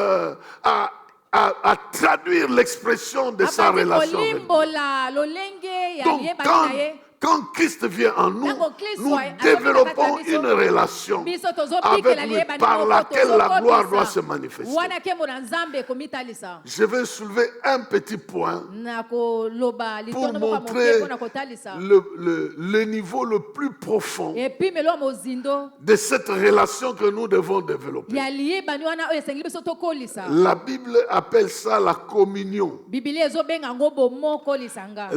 à traduire l'expression de sa Abandi relation avec Dieu. kolimbola lolenge ya Donc, liyebani na ye. quand Christ vient en nous, Ntango Kristo nous azofika développons kati na biso, une relation biso avec tozobikela lui liyebani par moko, laquelle la tozokotisa. gloire doit se manifester. Wana nkembo na Nzambe ekomitalisa. Je vais soulever un petit point nakoloba pour litono moko ya moke montrer mpona kotalisa le niveau le plus profond epimelo ya mozindo de cette relation que nous devons développer. ya liyebani wana oyo esengeli biso tokolisa. La Bible appelle ça la communion, Biblia ezobenga yango bomokolisa nga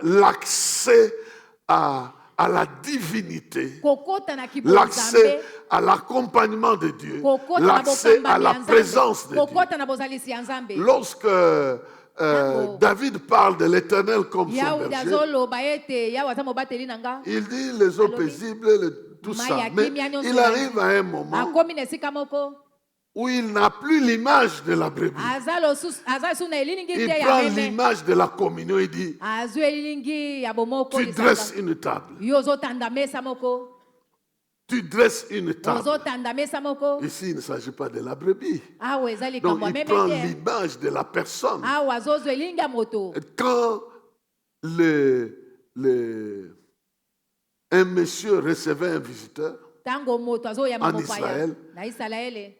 l'accès à la divinité, kokota na l'accès kibonzambe à l'accompagnement de Dieu, kokota na l'accès à bokambami la ya Nzambe présence de Dieu. kokota na bozalisi ya Nzambe. Lorsque David parle de l'Éternel comme son Yahudi berger, azoloba ete yawe aza mobateli na nga il dit les eaux paisibles, tout ça. Mais il arrive à un moment akomi na esika moko où il n'a plus l'image de la brebis. aza su na elilingi Il te ya prend meme l'image de la communion. Il dit, azwi elilingi ya tu bomokolisa dresses nga une table. yo ozotanda mesa moko Tu dresses une table. ozotanda mesa moko Ici, il ne s'agit pas de la brebis. awa eza Donc, likambo ya il meme prend te l'image de la personne. awa azozwa elingi ya moto. Quand un monsieur recevait un visiteur, Ntango moto azoyamba En mopaya Israël. na Isalaele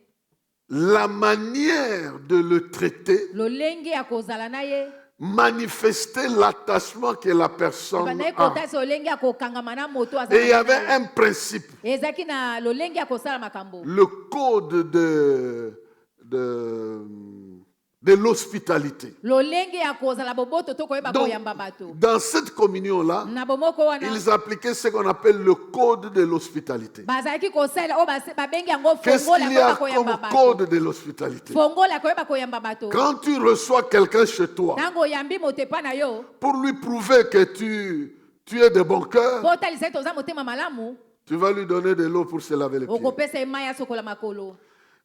la manière de le traiter lolenge ya kozala na ye manifestait l'attachement que la personne ebandaki a. kotasa lolenge ya kokangama na moto aza Et il y na avait ye na ye. un principe. ezalaki na lolenge ya kosala makambo Le code de l'hospitalité. lolenge ya kozala boboto to koyeba Donc, koyamba bato dans cette communion-là, na bomoko wana ils appliquaient ce qu'on appelle le code de l'hospitalité. bazalaki kosala oyo babengi yango Qu'est-ce fongola qu'il y a koyeba koyamba comme bato code de l'hospitalité? fongola koyeba koyamba bato Quand tu reçois quelqu'un chez toi, ntango oyambi moto epa na yo pour lui prouver que tu es de bon cœur, po otalisa ete oza motema malamu tu vas lui donner de l'eau pour se laver les pieds. okopesa ye mai asokola makolo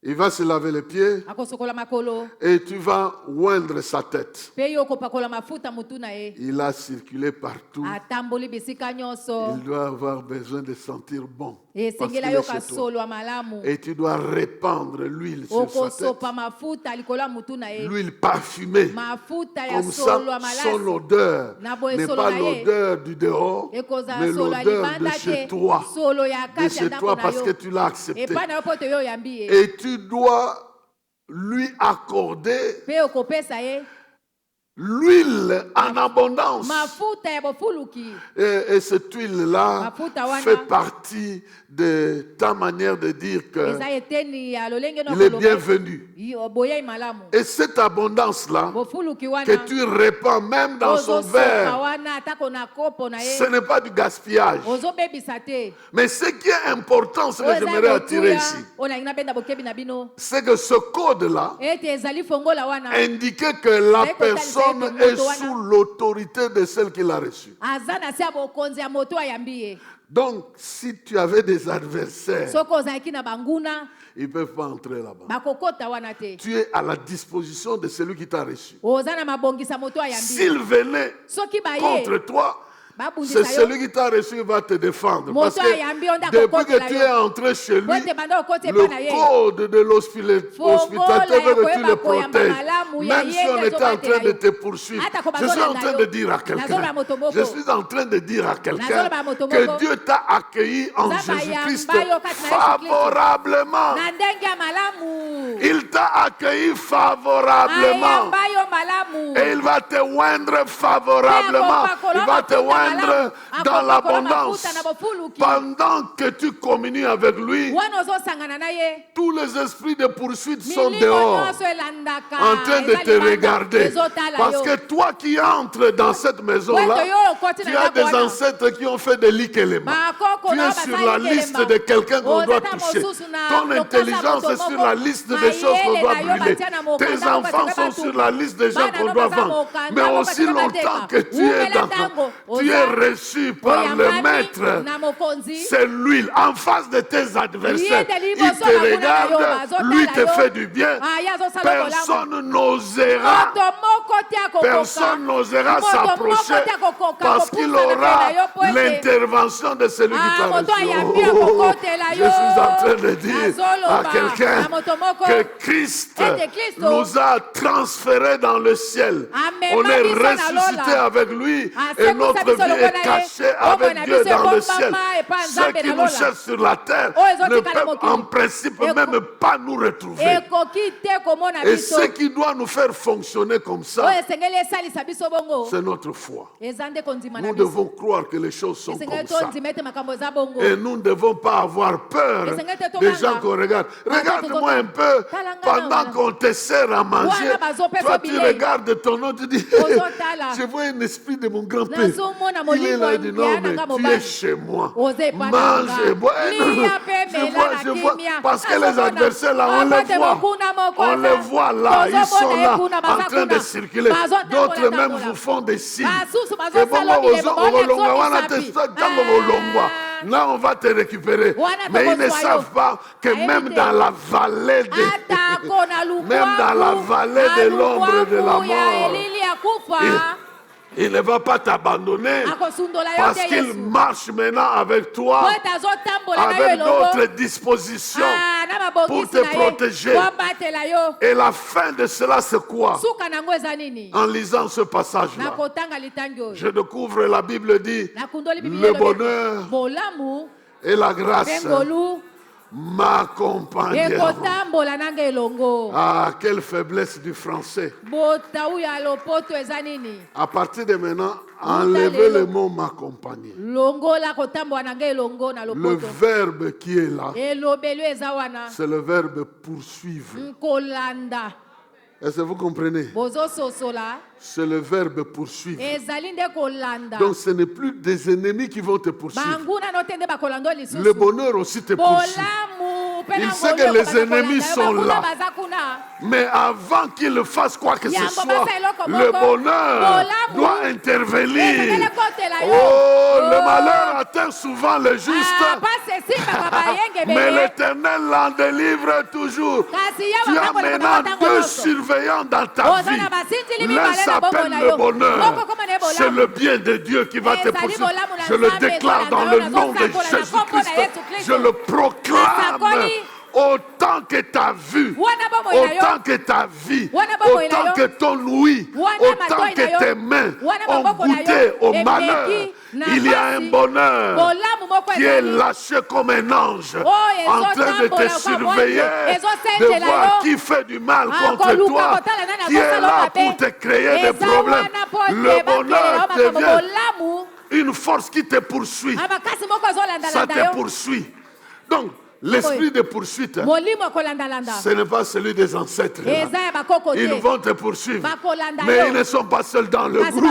Il va se laver les pieds akosokola makolo et tu vas oindre sa tête. mpe yo okopakola mafuta mutu na ye Il a circulé partout. atamboli bisika nyonso Il doit avoir besoin de sentir bon. Parce qu'il esengeli est ayoka chez toi. solo ya malamu Et tu dois répandre l'huile sur sa tête. okosopa mafuta likolo ya mutu na ye L'huile parfumée. mafuta ya Comme solo ça, ya son malasi odeur Na boye n'est solo pas na ye. l'odeur du dehors, ekozala mais solo ya l'odeur de libanda chez te toi. solo ya De kati ya chez ndako toi na parce yo que tu l'as accepté. epai na yo mpo te yo oyambi ye Et tu dois lui accorder mpe okopesa ye l'huile en abondance. mafuta ya bofuluki Et cette huile-là Mafuta wana. fait partie de ta manière de dire eza eteni ya lolenge qu'il est bienvenu. boyei malamu Et cette abondance-là bofuluki que wana tu répands même dans son ozosopa verre, wana atako na kopo na ce ye n'est pas du gaspillage. ozobebisa te Mais ce qui est important, ce que oyo eza j'aimerais attirer motuya ici, oyo nalingi nabenda bokebi na bino c'est que ce code-là ete ezali fongola wana indiquait que la Mais personne quand est elle s'est sous l'autorité de celle qui l'a reçue. aza na se ya bokonzi ya moto ayambi ye Donc, si tu avais des adversaires, soki ozalaki na banguna ils ne peuvent pas entrer là-bas. bakokota wana te Tu es à la disposition de celui qui t'a reçu. oza na mabongisa moto ayambi S'il venait soki baye contre toi, c'est babundisa yo celui qui t'a reçu qui va te défendre. Parce Moto ayambi, on que a depuis kokotela que tu yo. es entré chez lui, Bote banda okoti le epa na ye code de l'hospitalité Fongola veut que tu ya le koyeba koyamba protèges. malamu ya Même si ye on était en ezobatela train de yo. te poursuivre. Ata ko Je suis en bazolanda train yo. de dire à quelqu'un, Nazoloba moto moko. je suis en train de dire à quelqu'un Nazoloba moto moko. que Dieu t'a accueilli en Nzambe Jésus-Christ ayamba yo kati na Yesu Kristo. favorablement. na ndenge ya malamu Il t'a accueilli favorablement. ayamba yo malamu Et il va te oindre favorablement. Il va te oindre dans l'abondance. Pendant que tu communies avec lui, wana ozosangana na ye tous les esprits de poursuite sont milimo dehors, nyonso elandaka en train de eza te libanda, regarder. ezotala Parce yo. que toi qui entres dans cette maison-là, Weto yo okoti na tu as ndako des wana. ancêtres qui ont fait des likelema. Bakoko Tu na es sur basali la kelemba. liste de quelqu'un qu'on doit Ozata toucher. mosusu na Ton lokasa intelligence moto est sur moko. la liste des choses qu'on Mayele doit na yo brûler. batia na mokanda Tes moko enfants batika sont batu. sur la liste des les gens qu'on doit vendre. Mais aussi longtemps que tu es reçu par le maître, c'est l'huile en face de tes adversaires. Il te regarde, lui te fait du bien. Personne n'osera s'approcher parce qu'il aura l'intervention de celui qui t'a reçu. Je suis en train de dire à quelqu'un que Christ nous a transférés dans le ciel. On est ressuscité avec lui et notre vie est cachée avec Dieu dans le ciel. Ceux qui nous cherchent sur la terre ne peuvent en principe même pas nous retrouver. Et ce qui doit nous faire fonctionner comme ça, c'est notre foi. Nous devons croire que les choses sont comme ça. Et nous ne devons pas avoir peur des gens qu'on regarde. Regarde-moi un peu, pendant qu'on te sert à manger, toi tu regardes ton nom, tu dis, je vois un esprit de mon grand-père. Il est là, il dit, non mais tu es chez moi. Mange et bois. Je vois, parce que les adversaires là, on les voit. On les voit là, ils sont là, en train de circuler. D'autres même vous font des signes. Là, on va te récupérer. Mais ils ne savent pas que même dans la vallée de l'ombre de la mort, il ne va pas t'abandonner parce qu'il marche maintenant avec toi, avec d'autres dispositions pour te protéger. Et la fin de cela, c'est quoi? En lisant ce passage-là, je découvre, la Bible dit, le bonheur et la grâce m'accompagneront. Ah, quelle faiblesse du français. À partir de maintenant, enlevez le mot m'accompagner. Le verbe qui est là, c'est le verbe poursuivre. Est-ce que vous comprenez? C'est le verbe poursuivre. Donc ce n'est plus des ennemis qui vont te poursuivre. Le bonheur aussi te poursuit. Il sait que les ennemis sont là. Mais avant qu'il fasse quoi que ce soit, le bonheur doit intervenir. Oh, le malheur atteint souvent le juste. Mais l'Éternel l'en délivre toujours. Tu as maintenant deux surveillants dans ta vie. L'un s'appelle le bonheur. C'est le bien de Dieu qui va te poursuivre. Je le déclare dans le nom de Jésus-Christ. Je le proclame. Autant que ta vue, autant que ta vie, autant que ton ouïe, autant que tes mains ont goûté au malheur, il y a un bonheur qui est lâché comme un ange, en train de te surveiller, de voir qui fait du mal contre toi, qui est là pour te créer des problèmes. Le bonheur devient une force qui te poursuit. Ça te poursuit. Donc, l'esprit de poursuite, ce n'est pas celui des ancêtres. Ils vont te poursuivre. Mais ils ne sont pas seuls dans le groupe.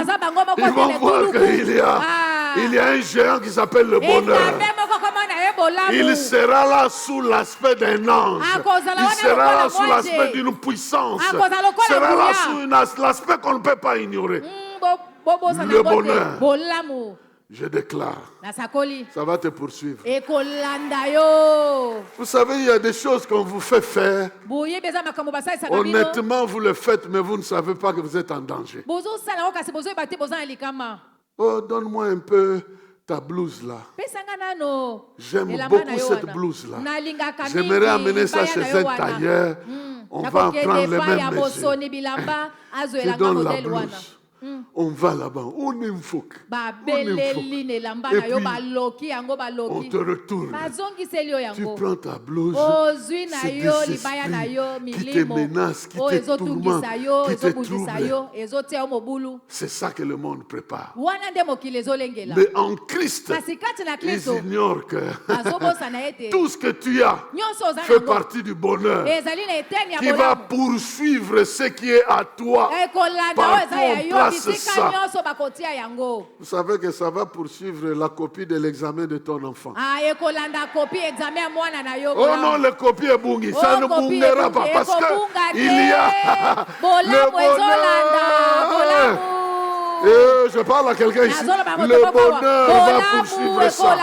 Ils vont voir qu'il y a un géant qui s'appelle le bonheur. Il sera là sous l'aspect d'un ange. Il sera là sous l'aspect d'une puissance. Il sera là sous l'aspect qu'on ne peut pas ignorer. Le bonheur. Je déclare, ça va te poursuivre. Vous savez, il y a des choses qu'on vous fait faire. Honnêtement, vous le faites, mais vous ne savez pas que vous êtes en danger. Oh, donne-moi un peu ta blouse là. J'aime beaucoup cette blouse là. J'aimerais amener ça chez un tailleur. On va en prendre les mêmes mesures. Tu donnes la blouse. On va là-bas, on invoque. Et puis, on te retourne. Tu prends ta blouse. C'est des esprits qui te menacent, qui te tourmentent, qui te troublent. C'est ça que le monde prépare. Mais en Christ, ils ignorent que tout ce que tu as fait partie du bonheur qui va poursuivre ce qui est à toi par ton place bisika ça. nyonso bakotia yango. Vous savez que ça va poursuivre la copie de l'examen de ton enfant. Ekolanda copie examen ya mwana na yo. Oh non, le copie est bungi. Ça ne bungera pas parce que il y a le bonheur. Je parle à quelqu'un ici. Le bonheur va poursuivre ça.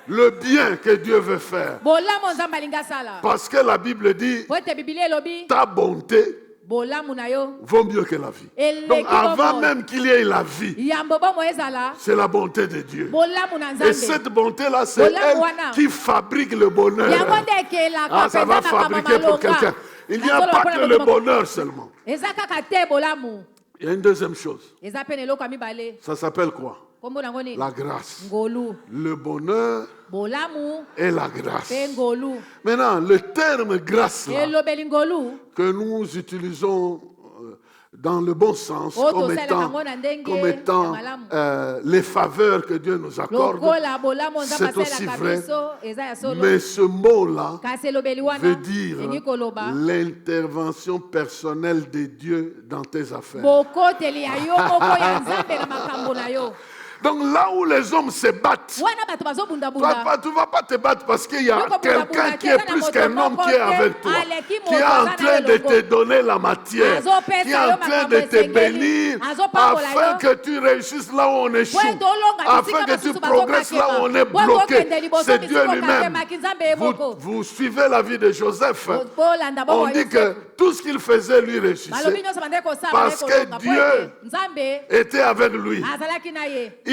Le bien que Dieu veut faire. Parce que la Bible dit ta bonté vaut mieux que la vie. Donc avant même qu'il y ait la vie, c'est la bonté de Dieu. Et cette bonté-là, c'est elle qui fabrique le bonheur. Ah, ça va fabriquer pour quelqu'un. Il n'y a pas que le bonheur seulement. Il y a une deuxième chose. Ça s'appelle quoi? La grâce. Le bonheur et la grâce. Maintenant, le terme grâce là, que nous utilisons dans le bon sens comme étant les faveurs que Dieu nous accorde, c'est aussi vrai. Mais ce mot-là veut dire l'intervention personnelle de Dieu dans tes affaires. Donc là où les hommes se battent, tu ne vas pas te battre parce qu'il y a quelqu'un qui est plus qu'un homme qui est avec toi, qui est en train de te donner la matière, qui est en train de te bénir, afin que tu réussisses là où on échoue, afin que tu progresses là où on est bloqué. C'est Dieu lui-même. Vous suivez la vie de Joseph. On dit que tout ce qu'il faisait lui réussissait parce que Dieu était avec lui.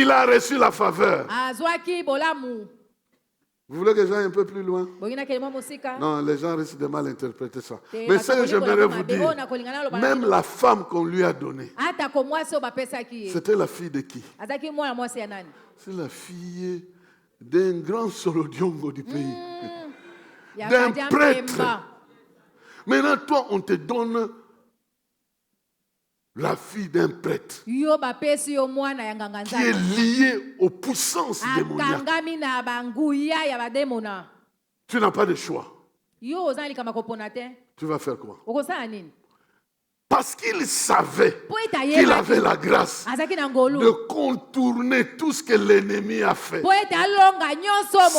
Il a reçu la faveur. Vous voulez que j'aille un peu plus loin? Non, les gens risquent de mal interpréter ça. Mais ce que j'aimerais vous dire, même la femme qu'on lui a donnée, c'était la fille de qui? C'est la fille d'un grand solodiongo du pays, d'un prêtre. Maintenant, toi, on te donne la fille d'un prêtre qui est liée aux puissances démoniaques. Tu n'as pas de choix. Tu vas faire quoi? Parce qu'il savait qu'il avait la grâce de contourner tout ce que l'ennemi a fait.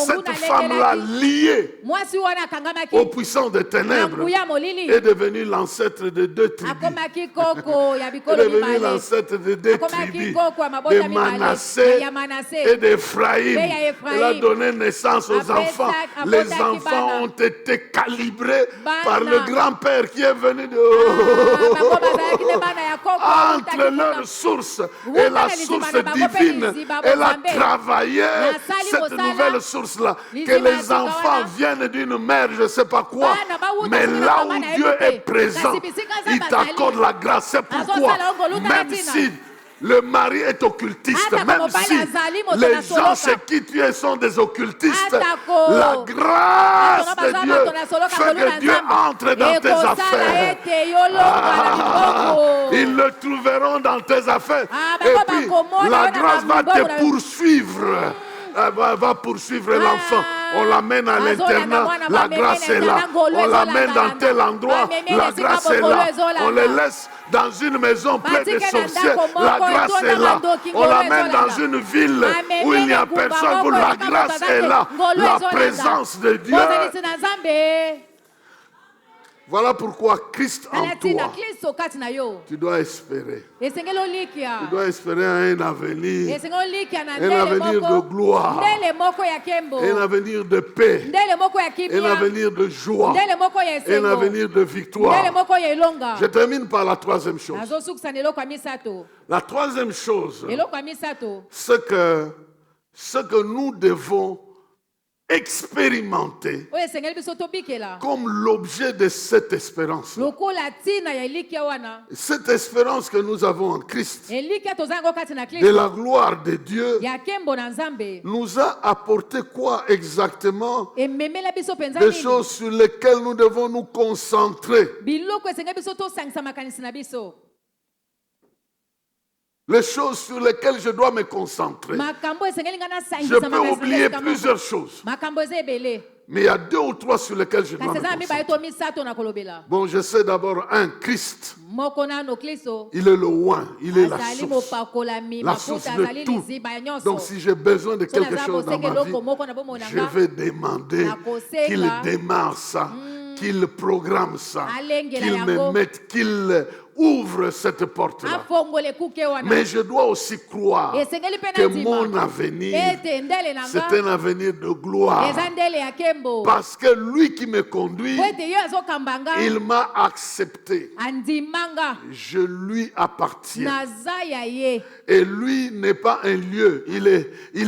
Cette femme-là liée aux puissants des ténèbres est devenue l'ancêtre de deux tribus. Est devenue l'ancêtre de deux tribus, de Manassé et d'Éphraïm. Elle a donné naissance aux enfants. Les enfants ont été calibrés par le grand-père qui est venu de... Entre leur source et la source divine, elle a travaillé cette nouvelle source-là. Que les enfants viennent d'une mère, je ne sais pas quoi, mais là où Dieu est présent, il t'accorde la grâce. C'est pourquoi, même si le mari est occultiste, même si les gens chez qui tu es sont des occultistes, la grâce de Dieu fait que Dieu entre dans tes affaires. Ils le trouveront dans tes affaires. Et puis, la grâce va te poursuivre. Va poursuivre l'enfant. On l'amène à l'internat, la grâce est là. On l'amène dans tel endroit, la grâce est là. On le laisse dans une maison pleine de sorciers, la grâce est là. On l'amène dans une ville où il n'y a personne, où la grâce est là. La présence de Dieu. Voilà pourquoi Christ en toi, tu dois espérer. Tu dois espérer un avenir de gloire, un avenir de paix, un avenir de joie, un avenir de victoire. Je termine par la troisième chose. La troisième chose, c'est que ce que nous devons expérimenter comme l'objet de cette espérance. Cette espérance que nous avons en Christ, de la gloire de Dieu, nous a apporté quoi exactement? Des choses sur lesquelles nous devons nous concentrer. Les choses sur lesquelles je dois me concentrer. Je peux oublier plusieurs choses. Mais il y a 2 ou 3 sur lesquels je dois kasi me eza mibale concentrer. to misato na kolobela Bon, je sais d'abord un Christ. moko nano kristo Il est le oin, il est la azali source. mopakolami La source mafuta de azali tout. liziba ya nyonso Donc si j'ai besoin de so quelque naza chose dans koseka ma vie, eloko moko na bomoi na je nga vais demander Nakosenga. qu'il démarre ça, qu'il programme ça, Alengela qu'il me yango. mette, qu'il ouvre cette porte-là. afongole ekuke wana Mais je dois aussi croire esengeli mpe que na mon ndima avenir, ete ndele na c'est nga un avenir de gloire. eza ndele ya kembo Parce que lui qui me conduit, po ete ye azokamba nga il m'a accepté. andimanga Je lui appartiens. naza ya ye Et lui n'est pas un lieu, il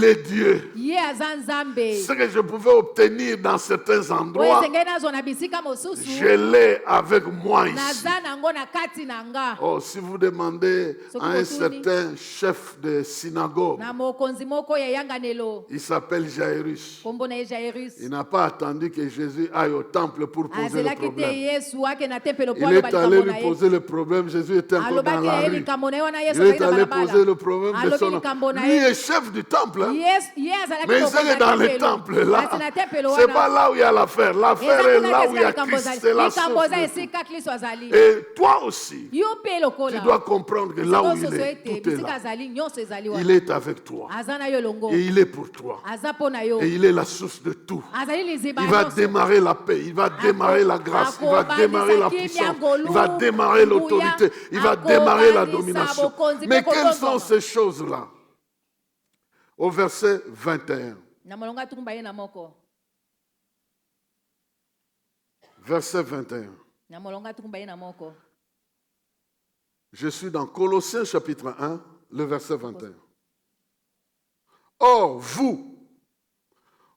est Dieu. ye aza nzambe Ce que je pouvais obtenir dans certains oyo endroits, esengeli nazwa na bisika mosusu je l'ai avec moi ici. naza nango na kati na nga Oh, si vous demandez à un certain chef de synagogue, na mokonzi moko ya eyanganelo il s'appelle Jairus. kombo na ye jairus Il n'a pas attendu que Jésus aille au temple pour poser le azelaki te problème. yesu ake na tempelo po Il est aloba allé likambo lui na ye poser le problème. Jésus était encore dans alobaki la na ye rue. likambo na ye wana yesu Il est azalaki na allé poser balabala le problème de alobi son likambo na Lui ye est chef du temple. Hein? ye azalaki Mais mokonzi c'est ya que dans le tempelo. temple là, kasi na tempelo c'est wana pas là où il y a l'affaire. L'affaire eza est kuna là te où il y a esika likambo Christ. ezali C'est la likambo source eza de tout. esika kristo azali Et toi aussi, yo mpe tu lokola dois comprendre que là où il soso est, ete tout est bisika là. azali nyonso ezali Il wana est avec toi. aza na yo elongo Et il est pour toi. aza mpo na yo Et il est la source de tout. azali liziba Il va nyonso démarrer la paix, il va démarrer la grâce, il va démarrer la puissance, il va démarrer l'autorité, il va démarrer la domination. Mais quelles sont ces choses-là? Au verset 21. na molongo atumba ye na moko Verset 21. na molongo atumba ye na moko Je suis dans Colossiens chapitre 1, le verset 21. Or, vous,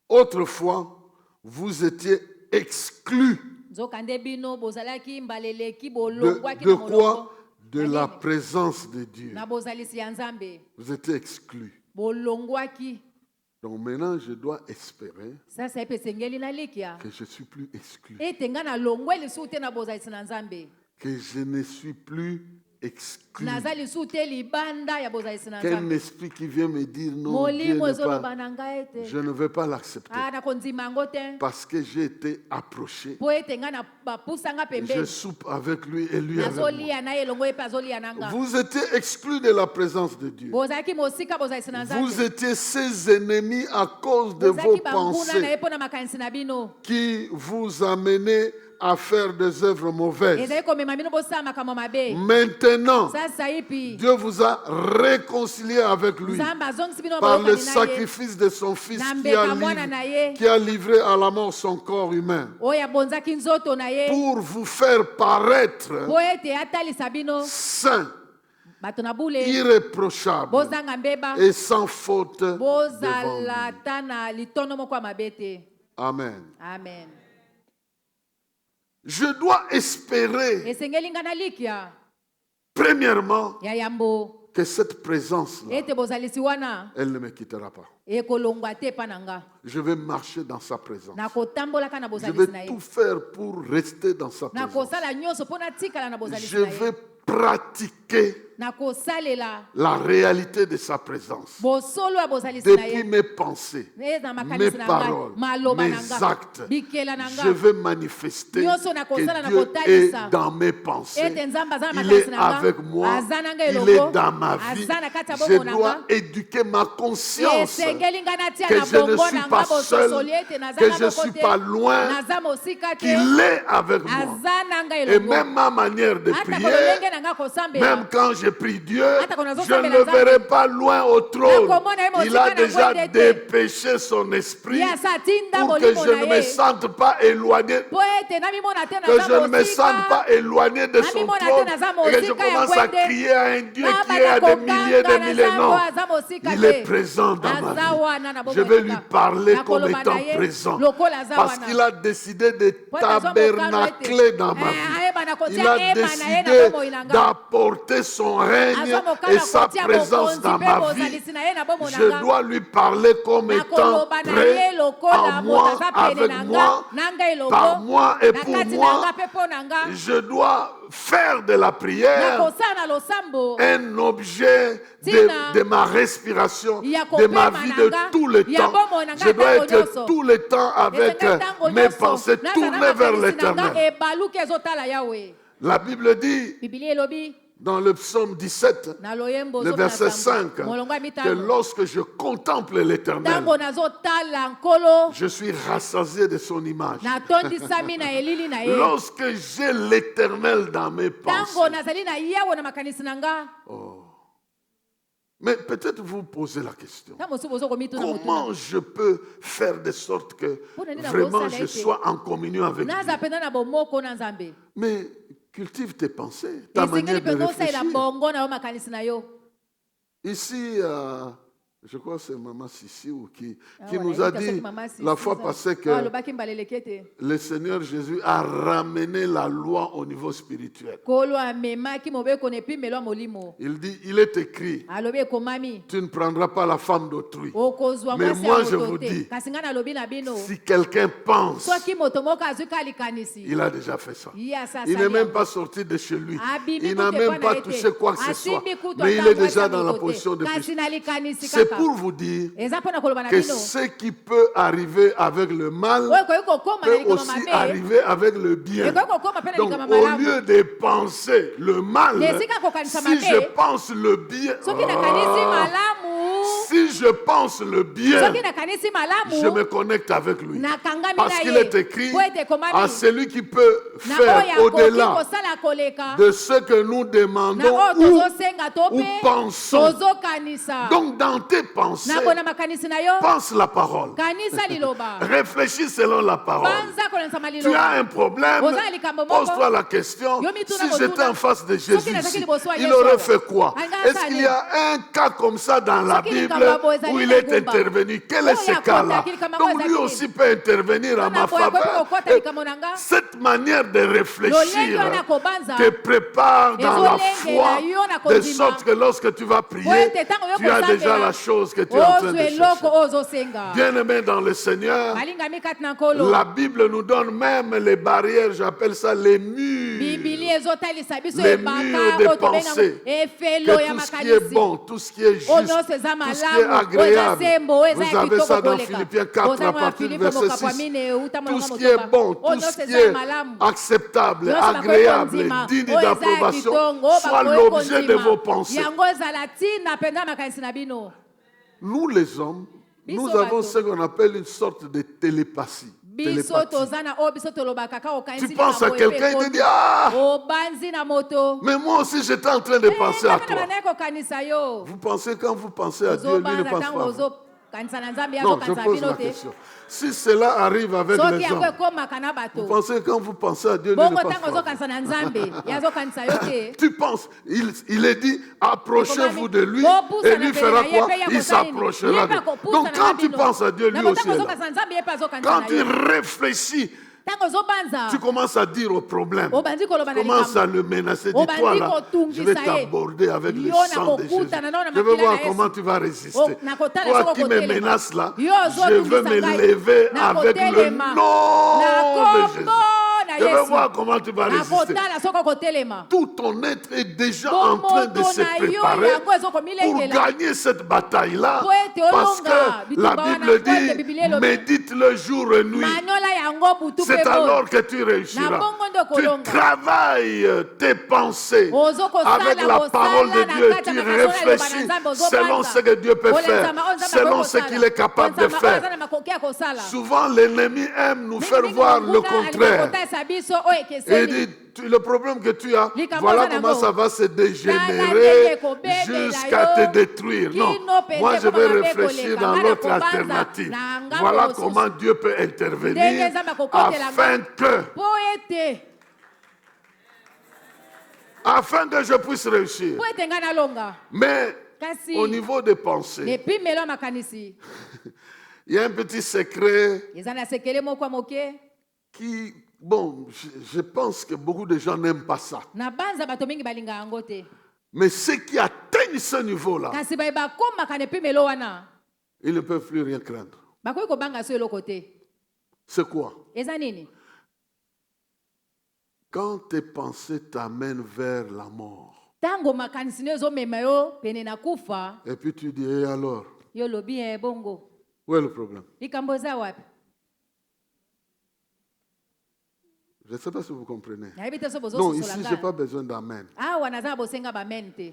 autrefois, vous étiez exclus. nzokande bino bozalaki mbaleleki De, bolongwaki de na quoi? molongo De la présence de Dieu. na bozalisi ya nzambe Vous étiez exclus. bolongwaki Donc maintenant, je dois espérer sasa epe esengeli nalikia que je ne suis plus exclu. ete nga nalongwe lisusu te na bozalisi na nzambe Que je ne suis plus exclu. naza lisusu te libanda ya bozalisi na Qu'un nzambe esprit qui vient me dire non, Dieu molimo n'est ezoloba pas, na ngai ete je ne vais pas l'accepter. nakondima yango te Parce que j'ai été approché. mpo ete nga bapusanga Je pembeni soupe avec lui et lui avec moi. nazolia na ye elongo ye mpe azolia na nga Vous étiez exclus de la présence de Dieu. bozalaki mosika bozalisi na Vous nzambe étiez ses ennemis à cause de vos bozalaki banguna na ye pensées mpo na makanisi na bino qui vous amenaient à faire des œuvres mauvaises. ezali komema bino bosala makambo mabe Maintenant, sasa ipi Dieu vous a réconcilié avec lui nzambe azongisi bino par le boyokani na ye sacrifice de son Fils na qui a, mbeka mwana na ye qui a livré à la mort son corps humain oyo abonzaki nzoto na ye pour vous faire paraître mpo ete atalisa bino saints, bato na bule irréprochables bozanga mbeba et sans faute devant bozala lui. ta na litondo moko ya mabe te Amen. amen Je dois espérer, esengeli nga nalikia premièrement, ya yambo que cette présence-là, ete bozalisi wana elle ne me quittera pas. ekolongwa te epa na nga Je vais marcher dans sa présence. nakotambolaka na Je bozalisi na vais ye tout faire pour rester dans sa présence. nakosala nyonso mpo natikala na bozalisi Je na vais ye pratiquer nakosalela la réalité de sa présence. bosolo ya bozalisi na Depuis ye mes pensées, eza mes makanisi na ngai paroles, maloba na mes nga actes, bikela na je nga vais manifester nyonso nakosala que Dieu nakotalisa est dans mes pensées. ete nzambe aza na Il makanisi est na nga avec moi. aza na nga Il elongo est dans ma vie. aza na kati ya Je bongo na dois nga éduquer ma conscience esengeli nga natia que na je ne bongo suis na pas nga seul, bososoli ete naza que na je ne moko suis te pas loin, naza mosika te qu'il est avec moi. aza na nga Et elongo même ma manière de ata prier, kololenge na nga kosambela même quand je prie Dieu, je sambela ne le Nzambe. verrai pas loin au trône. Nakomona ye Il mosika a na déjà ngwende te. dépêché son esprit ye asa atinda pour que molimo je na ne me ye sente pas éloigné, mpo ete namimona te que je ne naza me sente pas mosika éloigné de son Namimona te trône naza et que je mosika ya commence à ngwende. crier à un Dieu qui est Baba à des milliers nakokanga de milliers. na Non, nzambe aza mosika il te. est présent dans ma Aza wana na vie. bomoi Je vais na lui nga. parler comme Nakoloba na étant ye, présent lokola aza parce wana. qu'il a décidé de Po ete azwa mokano ete, tabernacler dans ma ayeba il a décidé d'apporter son règne et sa présence dans ma vie. Je dois lui parler comme étant prêt en moi, avec moi, par moi et pour moi. Je dois faire de la prière un objet de ma respiration, de ma vie de tout le temps. Je dois être tout le temps avec mes pensées tournées vers l'Éternel. La Bible dit dans le psaume 17, le verset 5, que lorsque je contemple l'Éternel, je suis rassasié de son image. Lorsque j'ai l'Éternel dans mes pensées. Oh. Mais peut-être vous posez la question. Comment je peux faire de sorte que vraiment je sois en communion avec Dieu? Mais cultive tes pensées, ta manière de réfléchir. Ici, je crois que c'est Maman Sissi qui nous a dit la fois passée que le Seigneur Jésus a ramené la loi au niveau spirituel. Il dit, il est écrit, tu ne prendras pas la femme d'autrui. Mais moi je vous dis, si quelqu'un pense, il a déjà fait ça. Il n'est même pas sorti de chez lui. Il n'a même pas touché quoi que ce soit. Mais il est déjà dans la position de péché. C'est pour vous dire que ce qui peut arriver avec le mal peut aussi arriver avec le bien. Donc, au lieu de penser le mal, si je pense le bien, si je pense le bien, je me connecte avec lui. Parce qu'il est écrit à celui qui peut faire au-delà de ce que nous demandons ou pensons. Donc, dans tes pensées, pense la parole. Réfléchis selon la parole. Tu as un problème, pose-toi la question. Si j'étais en face de Jésus ici, il aurait fait quoi? Est-ce qu'il y a un cas comme ça dans la Bible où il est intervenu? Quel est ce cas-là? Donc lui aussi peut intervenir en ma faveur. Cette manière de réfléchir te prépare dans la foi, de sorte que lorsque tu vas prier, tu as déjà la chose que tu es en train de chercher. Bien-aimés dans le Seigneur, la Bible nous donne même les barrières, j'appelle ça les murs. Les murs de pensée. Que tout ce qui est bon, tout ce qui est juste, tout ce qui est agréable. Vous avez ça dans Philippiens 4 à partir du verset 6. Tout ce qui est bon, tout ce qui est acceptable, agréable, digne d'approbation, soit l'objet de vos pensées. Nous les hommes, nous avons ce qu'on appelle une sorte de télépathie. Tu penses à quelqu'un, il te dit, ah, mais moi aussi j'étais en train de penser à toi. Vous pensez quand vous pensez à Dieu, lui ne pense pas. Non, je pose la question. Si cela arrive avec les hommes, vous pensez quand vous pensez à Dieu, lui ne pense pas. Tu penses, il est dit, approchez-vous de lui et lui fera quoi? Il s'approchera de lui. Donc quand tu penses à Dieu, lui aussi est là. Quand tu réfléchis, tu commences à dire au problème, tu commences à le menacer. Dis-toi là, je vais t'aborder avec le sang de Jésus. Je veux voir comment tu vas résister. Toi qui me menaces là, je veux me lever avec le nom de Jésus. Je veux voir comment tu vas résister. Tout ton être est déjà en train de se préparer pour gagner cette bataille-là. Parce que la Bible dit, médite le jour et nuit. C'est alors que tu réussiras. Tu travailles tes pensées avec la parole de Dieu. Tu réfléchis selon ce que Dieu peut faire, selon ce qu'il est capable de faire. Souvent, l'ennemi aime nous faire voir le contraire. Et il dit, le problème que tu as, voilà comment ça va se dégénérer jusqu'à te détruire. Non, moi je vais réfléchir dans l'autre alternative. Voilà comment Dieu peut intervenir afin que je puisse réussir. Mais au niveau des pensées, il y a un petit secret qui Bon, je pense que beaucoup de gens n'aiment pas ça. Na banza bato mingi balinga yango te. Mais ceux qui atteignent ce niveau-là, Kasi bakomaka ne pimelo wana. ils ne peuvent plus rien craindre. Bakoki kobanga so eloko te. C'est quoi? Eza nini? Quand tes pensées t'amènent vers la mort, Tango makanisi no ezomema yo pene na kufa, et puis tu dis, et alors, yo lobi bongo. où est le problème? Likambo eza wapi? Je ne sais pas si vous comprenez. Nayebi te so bozo Non, sosola ici, je nga. n'ai pas besoin d'amen. Awa naza bosenga bamen te.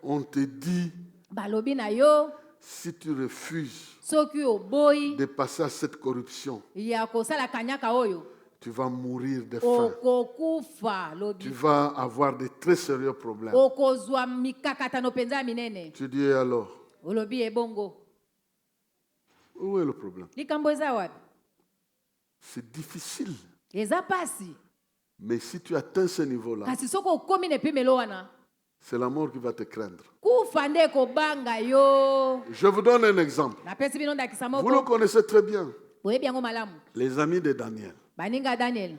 On te dit, Balobi na yo, si tu refuses soki oboyi de passer à cette corruption, ya kosala kanyaka oyo, tu vas mourir de faim. okokufa Tu lobi. vas avoir de très sérieux problèmes. Okozwa mikakatano penza minene. Tu dis, et alors, Olobi bongo. où est le problème? Likambo eza wapi? C'est difficile. Eza pasi. Mais si tu atteins ce niveau-là, Kasi soko okomi ne pimelo wana, c'est la mort qui va te craindre. kufa nde kobanga yo. Je vous donne un exemple. Napesi bino ndakisa Vous le moko. connaissez très bien. Boyebi yango malamu. Les amis de Daniel. Baninga Daniel.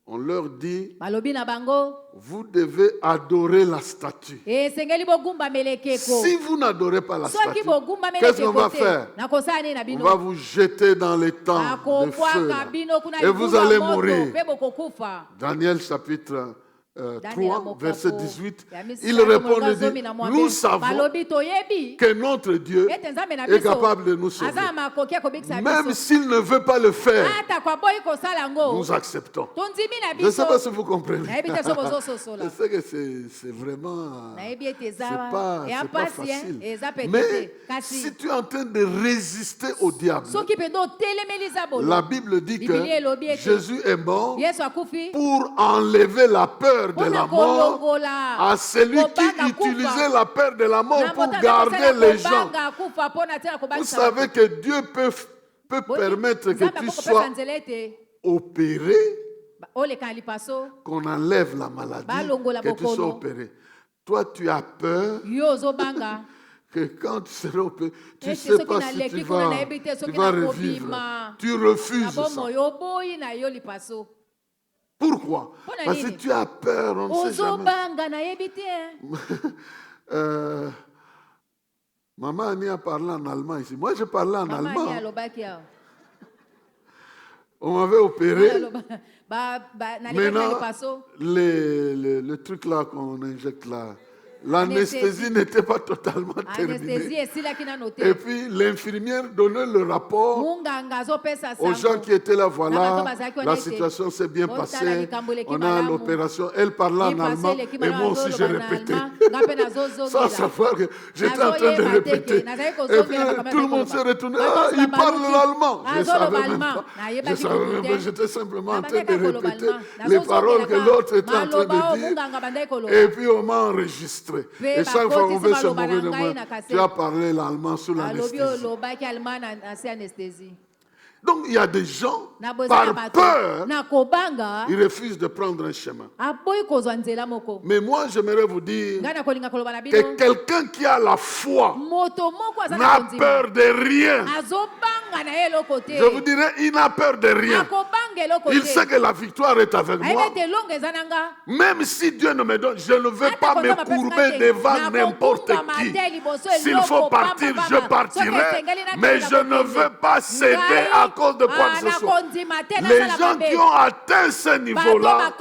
On leur dit, Balobi na bango. vous devez adorer la statue. Esengeli bogumba melekeko. Si vous n'adorez pas la Soki statue, bogumba qu'est-ce qu'on melekeko va te. faire? Nakosala nini na On bino? va vous jeter dans les temps de feu. Akokwaka bino kuna Et vous libula allez moto, mourir. pe bokokufa. Daniel chapitre 3, verset 18. Il Il répond et dit, nous savons balobi toyebi. que notre Dieu Ete nzambe na est biso. capable de nous sauver. Aza makoki akobikisa Même biso. s'il ne veut pas le faire, Ata kwa boyi kosala ngo. nous acceptons. Tondimi na Je ne sais biso. pas si vous comprenez. Nayebi te so bozososola. Je sais que c'est vraiment... Nayebi ete eza C'est wa. pas Eya pasi, facile. eza pete Mais te. Kasi si tu es en train de résister au diable, soki pe do telemeli za bolo. la Bible dit Biblia elobi que ete Jésus est mort Yesu akufi. pour enlever la peur de Mpona la mort kolongola. à celui qui Kobanga kufa. utilisait la peur de la mort Na pour moto garder azakosala les gens. kobanga kufa mpona tina Vous kobangisa savez que Dieu peut Boyi, permettre que Nzambe tu akokopesa sois nzela ete opéré, oleka na lipaso qu'on enlève la maladie, Balongola que tu sois bokono. opéré. Toi, tu as peur yo ozobanga que quand tu seras opéré, tu ne ete sais soki pas si naleki tu kuna vas, nayebi te tu soki vas revivre. nakobima Tu na refuses ça. bomoi oboyi na yo lipaso. Pourquoi? Mpona Parce que nini? tu as peur, on ne sait jamais. Ozobanga nayebi te. Maman Annie a parlé en allemand ici. Moi, je parlais en Mama ni allemand. alobaki awa. On m'avait opéré. Nalekaki na Maintenant, lipaso. le truc là qu'on injecte là, l'anesthésie n'était pas totalement Anesthésie terminée. esilaki nano Et te. puis l'infirmière donnait le rapport Munganga azopesa aux gens sango. qui étaient là. Na Voilà, bato bazalaki wana la ete, situation s'est bien otala passée. likambo eleki On a malamu. l'opération. Elle parlait en Lipaso allemand eleki et malamu moi aussi je azoloba na répétais. allemand, nga mpe nazozongela. Sans savoir que j'étais en train de Nazoyeba répéter. teke, nazali Et kozongela puis makambo tout le monde nazali s'est retourné. koloba. Ah, il Bato parle baluki. l'allemand. Je Azoloba savais même allemand. pas. Nayebaki Je savais kutu même te. pas. J'étais simplement en train de Nabandaki koloba répéter allemand. les paroles que l'autre était en train Maloba o de dire. munganga bandaki koloba. Et puis on m'a enregistré. Et chaque fois on veut se bakotisi moquer de baloba na moi. ngai na kasete. Tu as parlé l'allemand sous Alobi l'anesthésie. olobaki allemand na se anesthésie. Donc il y a des gens, Na bozala par bato, peur, na kobanga ils refusent de prendre un chemin. aboyi kozwa nzela moko. Mais moi, j'aimerais vous dire Ngai nakolinga koloba na que bino. quelqu'un qui a la foi Moto moko aza na n'a kondima. peur de rien. Azobanga na ye eloko te. Je vous dirais, il n'a peur de rien. Akobanga eloko Il te. sait que la victoire est avec moi. Ayebi ete elongo eza na nga. Même si Dieu ne me donne, je ne vais pas me courber devant n'importe qui. S'il faut partir, je partirai. Mais je ne veux pas céder à cause de quoi que ce soit. Les gens qui ont atteint ce niveau-là,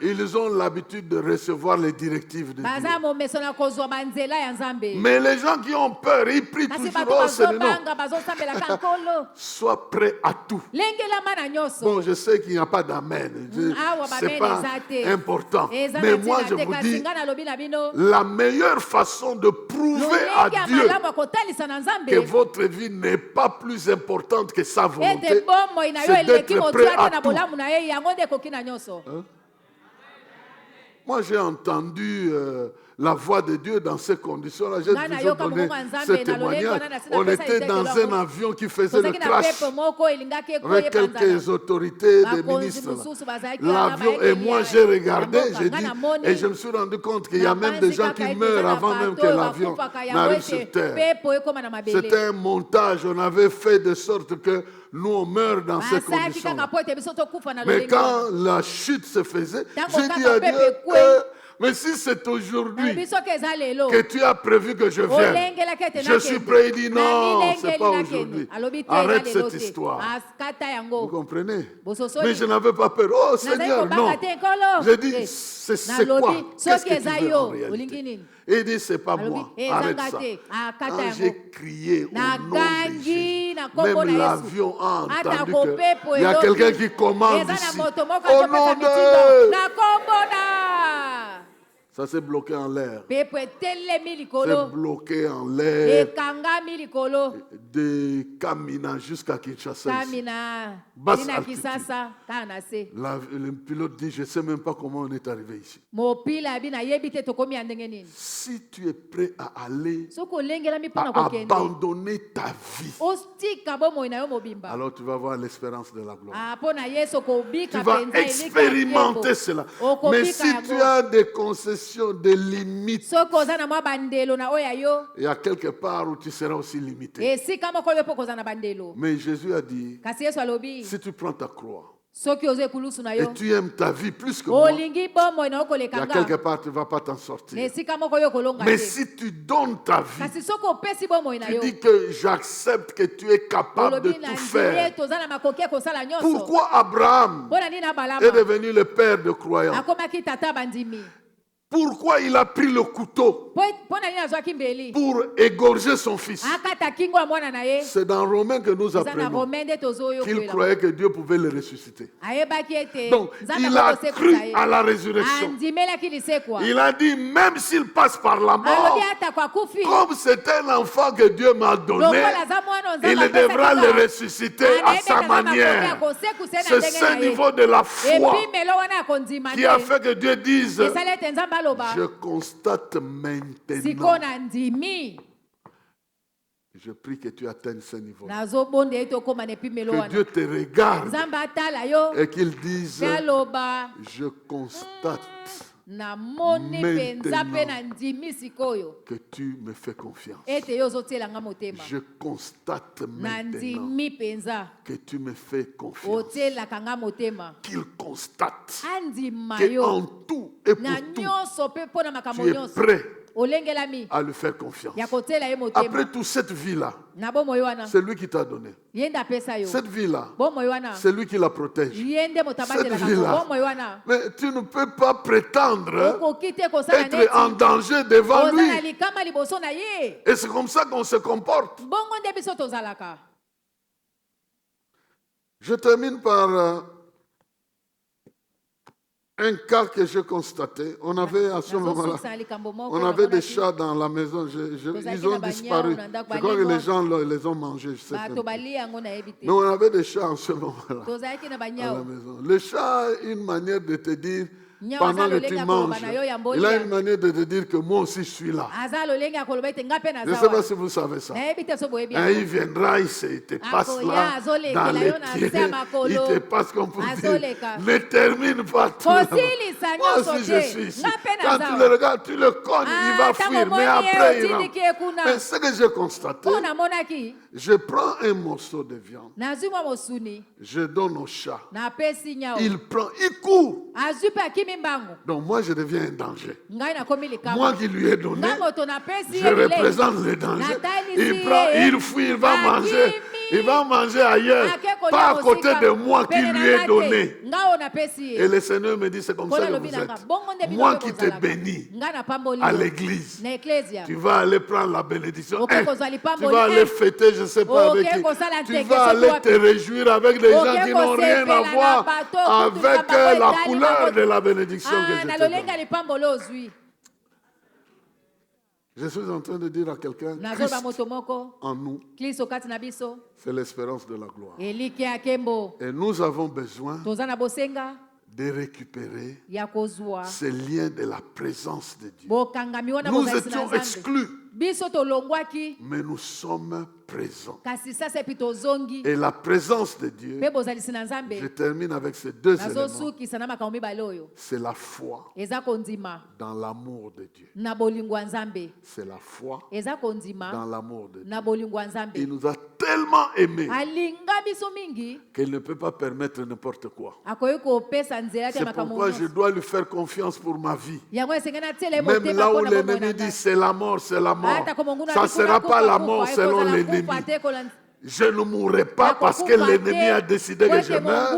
ils ont l'habitude de recevoir les directives de Dieu. Mais les gens qui ont peur, ils prient toujours, oh Seigneur, sois prêt à tout. Bon, je sais qu'il n'y a pas d'amen. C'est pas important. Mais moi, je vous dis, la meilleure façon de prouver à Dieu que votre vie n'est pas plus importante que sa volonté, c'est d'être prêt à tout. Hein? Moi, j'ai entendu la voix de Dieu dans ces conditions-là. J'ai toujours donné ce témoignage. On était dans un avion qui faisait le crash avec quelques autorités, des ministres. L'avion, et moi, j'ai regardé, j'ai dit, et je me suis rendu compte qu'il y a même des gens qui meurent avant même que l'avion n'arrive sur terre. C'était un montage. On avait fait de sorte que nous on meurt dans ces basalaki conditions. kaka po ete biso tokufa na Mais lolenge quand la chute se faisait, Tango j'ai dit kaka à Dieu, pepe kwe. mais si c'est aujourd'hui biso ke eza lelo que tu as prévu que je vienne, olengelaki ete je suis prêt. Il dit non, c'est pas aujourd'hui. alobi te Arrête eza lelo cette te histoire. akata Vous yango comprenez? bososoli Mais je n'avais pas peur. Oh nazali Seigneur, non. kobanga te nkolo J'ai dit, Eh, c'est quoi? nalobi Qu'est-ce soki que eza tu veux en yo olingi réalité? nini Et il dit, c'est pas alobi moi. "Eh, Arrête ezanga ça. te akata Quand yango j'ai crié au nom de nagangi Jésus, na kombo même na yesu l'avion a ata entendu kopepo qu'il y a elobi, quelqu'un qui commande eza na ici. moto moko Au azopesa nom mitindo de... na kombo na Ça s'est bloqué en l'air. pepo etelemi C'est likolo bloqué en l'air ekangami likolo de Kamina jusqu'à Kinshasa. ici. kamina Basse tina altitude. kisasa kaka na se Le pilote dit, je ne sais même pas comment on est arrivé ici. mopila abi nayebi te tokomi ya ndenge nini Si tu es prêt à aller, soki olengelami mpo na à kokende abandonner ta vie, otika bomoi na yo mobimba alors tu vas voir l'espérance de la gloire. mpo na yesu Tu okobika vas mpenza expérimenter cela. Mais si tu as des concessions, des limites, soki oza na mwa bandelo na oyo ya yo il y a quelque part où tu seras aussi limité. esika moko yo mpo koza na bandelo Mais Jésus a dit, kasi yesu alobi si tu prends ta croix soki oza ekulusu na et yo tu aimes ta vie plus que moi, olingi bomoi na yo il y a koleka quelque nga part tu ne vas pas t'en na sortir. esika moko yo kolonga Mais te si tu donnes ta vie, kasi soki opesi bomoi na tu yo dis que j'accepte que tu es capable de olobi na tout ndimi faire. ete oza na makoki ya kosala nyonso Pourquoi Abraham mpo na nini est abalama devenu le père de croyants? akomaki tata bandimi Pourquoi il a pris le couteau mpo na nini azwaki mbeli pour égorger son fils? akata kingo ya mwana na ye C'est dans Romains que nous eza na apprenons romain nde qu'il tozoyokwela croyait que Dieu pouvait le ressusciter. ayebaki ete Donc, nzambe il a akosekusa cru ye à la résurrection. andimelaki lisekwa Il a dit, même s'il passe par la mort, alobi atako akufi comme c'est un enfant que Dieu m'a donné, lokola aza mwana il nzambe devra le apesaki ressusciter à sa manière. akosekusa C'est na ce ndenge na ye niveau de la foi epimelo wana ya kondima qui a te fait que Dieu dise, esali ete nzambe aloba je constate sikoyo maintenant. na ndimi Je prie que tu atteignes ce niveau. nazobonda ete okóma na epimelo Que wana Dieu te regarde nzambe atala yo et qu'il dise, mpe aloba je constate namoni mpenza mpe na ndimi sikoyo que tu me fais confiance. ete yo ozotielanga motema Je constate na maintenant ndimi mpenza que tu me fais confiance. otielaka nga motema Qu'il constate andima que yo en tout et na pour tout, nyonso mpe mpo na makambo tu es nyonso prêt olengelami à lui faire confiance. ya kotiela ye Après motema tout, cette vie-là, na bomoi wana c'est lui qui t'a donné. ye nde apesa yo Cette vie-là, bomoi wana c'est lui qui la protège. ye nde moto Cette abatelaka vie-là. ngo bomoi wana Mais tu ne peux pas prétendre okoki te kosala être en neti danger devant oza na lui. likama liboso na ye Et c'est comme ça qu'on se comporte. bongo nde biso tozalaka Je termine par un cas que j'ai constaté. On avait à ce moment-là, nazosukisa likambo moko on avait des namonaki chats dans la maison. Ils ont disparu. Je crois que les gens les ont mangés. Je sais pas. bato balia yango nayebi te Mais on avait des chats en ce moment-là tozalaki na à la banyao maison. Le chat a une manière de te dire, Nyao pendant aza que tu lolenge manges, akoloba na yo ya il a mbolia une manière de te dire que moi aussi je suis là. aza lolenge akoloba ete nga mpe Je ne naza sais pas wa si vous savez ça. nayebi te so boyebi Hein, il yango viendra, il te passe Akoya, là, azolekela dans les yo na pieds, se ya makolo. il te passe comme pour dire, Azoleka. ne termine pas tout là-bas. kosilisa Moi nyonso aussi je te suis ici. nga mpe Quand naza tu wa le regardes, tu le cognes, il va ntango fuir, mais omoni ye après il otindiki rentre. ye kuna Mais ce que j'ai constaté, mpo namonaki je prends un morceau de viande, nazwi mwa mosuni je donne au chat, napesi nyao il prend, il court. azwi mpe akimi mbangu Donc moi je deviens un danger. ngai nakomi Moi likama qui lui ai donné, nga moto napesi je ye bilei représente le danger. Natalisi Il prend, ye. il fuit, il va Akimi. manger. Il va manger ailleurs, ake kolia pas à côté mosika. de moi qui Pene lui na ai nga te. donné. nga oyo napesi Et ye le Seigneur me dit, c'est comme Mpo ça que nalobi vous na nga êtes. bongo nde bino Moi mpe qui te bozalaka. bénis nga napamboli à yo l'église, na eklesia tu vas aller prendre la bénédiction. Ok, Hein, kozwa tu lipamboli, vas hein. aller fêter, je ne sais pas Ok, avec qui. kozala Tu nteke, vas soki aller wapi. te réjouir avec des Ok, gens qui n'ont rien kosepela à na voir bato, avec kutu na bango la etali couleur bango. de la bénédiction que je na te lolenga donne. lipamboli ozwi Je suis en train de dire à quelqu'un, nazoloba Christ moto moko en nous, kristo kati na biso c'est l'espérance de la gloire. eliki ya nkembo Et nous avons besoin toza na bosenga de récupérer ya kozwa ces liens de la présence de Dieu. bokangami wana Nous bozalisi na étions nzambe exclus, biso tolongwaki mais nous sommes présents. kasi sasa epi tozongi Et la présence de Dieu, mpe bozalisi na je nzambe termine avec ces deux éléments, nazosukisa na makambo mibale oyo c'est la foi eza kondima dans l'amour de Dieu. na bolingo ya nzambe C'est la foi eza kondima dans l'amour de Dieu. na bolingo ya nzambe Il nous a tellement aimé alinga biso mingi qu'il ne peut pas permettre n'importe quoi. akoki kopesa nzela te C'est makambo pourquoi je nyonso. dois lui faire confiance pour ma vie. Yango esengeli atiela ye Même motema là où mpona bomoi na l'ennemi dit ngai. c'est la mort, c'est la mort. Ata komonguna Ça ne bikuna sera pas kufa la kufa, mort selon ekozala l'ennemi. kufa te, ekola- Je ne mourrai pas parce que l'ennemi a décidé que je meure.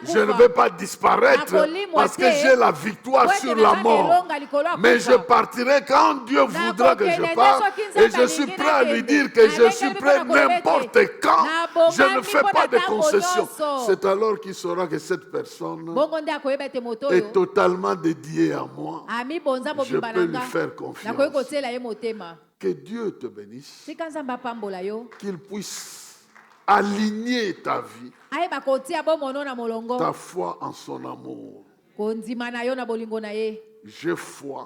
Je ne vais pas disparaître parce que j'ai la victoire sur la mort. Mais je partirai quand Dieu voudra que je parte. Et je suis prêt à lui dire que je suis prêt n'importe quand. Je ne fais pas de concessions. C'est alors qu'il saura que cette personne bongo nde akoyeba ete moto oyo est totalement dédiée à moi. amibonza Je mobimba peux na lui nga faire nakoki confiance. kotiela ye motema. Que Dieu te bénisse. Tika nzambe apambola yo Qu'il puisse aligner ta vie, ayeba kotia bomono na molongo ta foi en son amour. kondima na yo na bolingo na ye. J'ai foi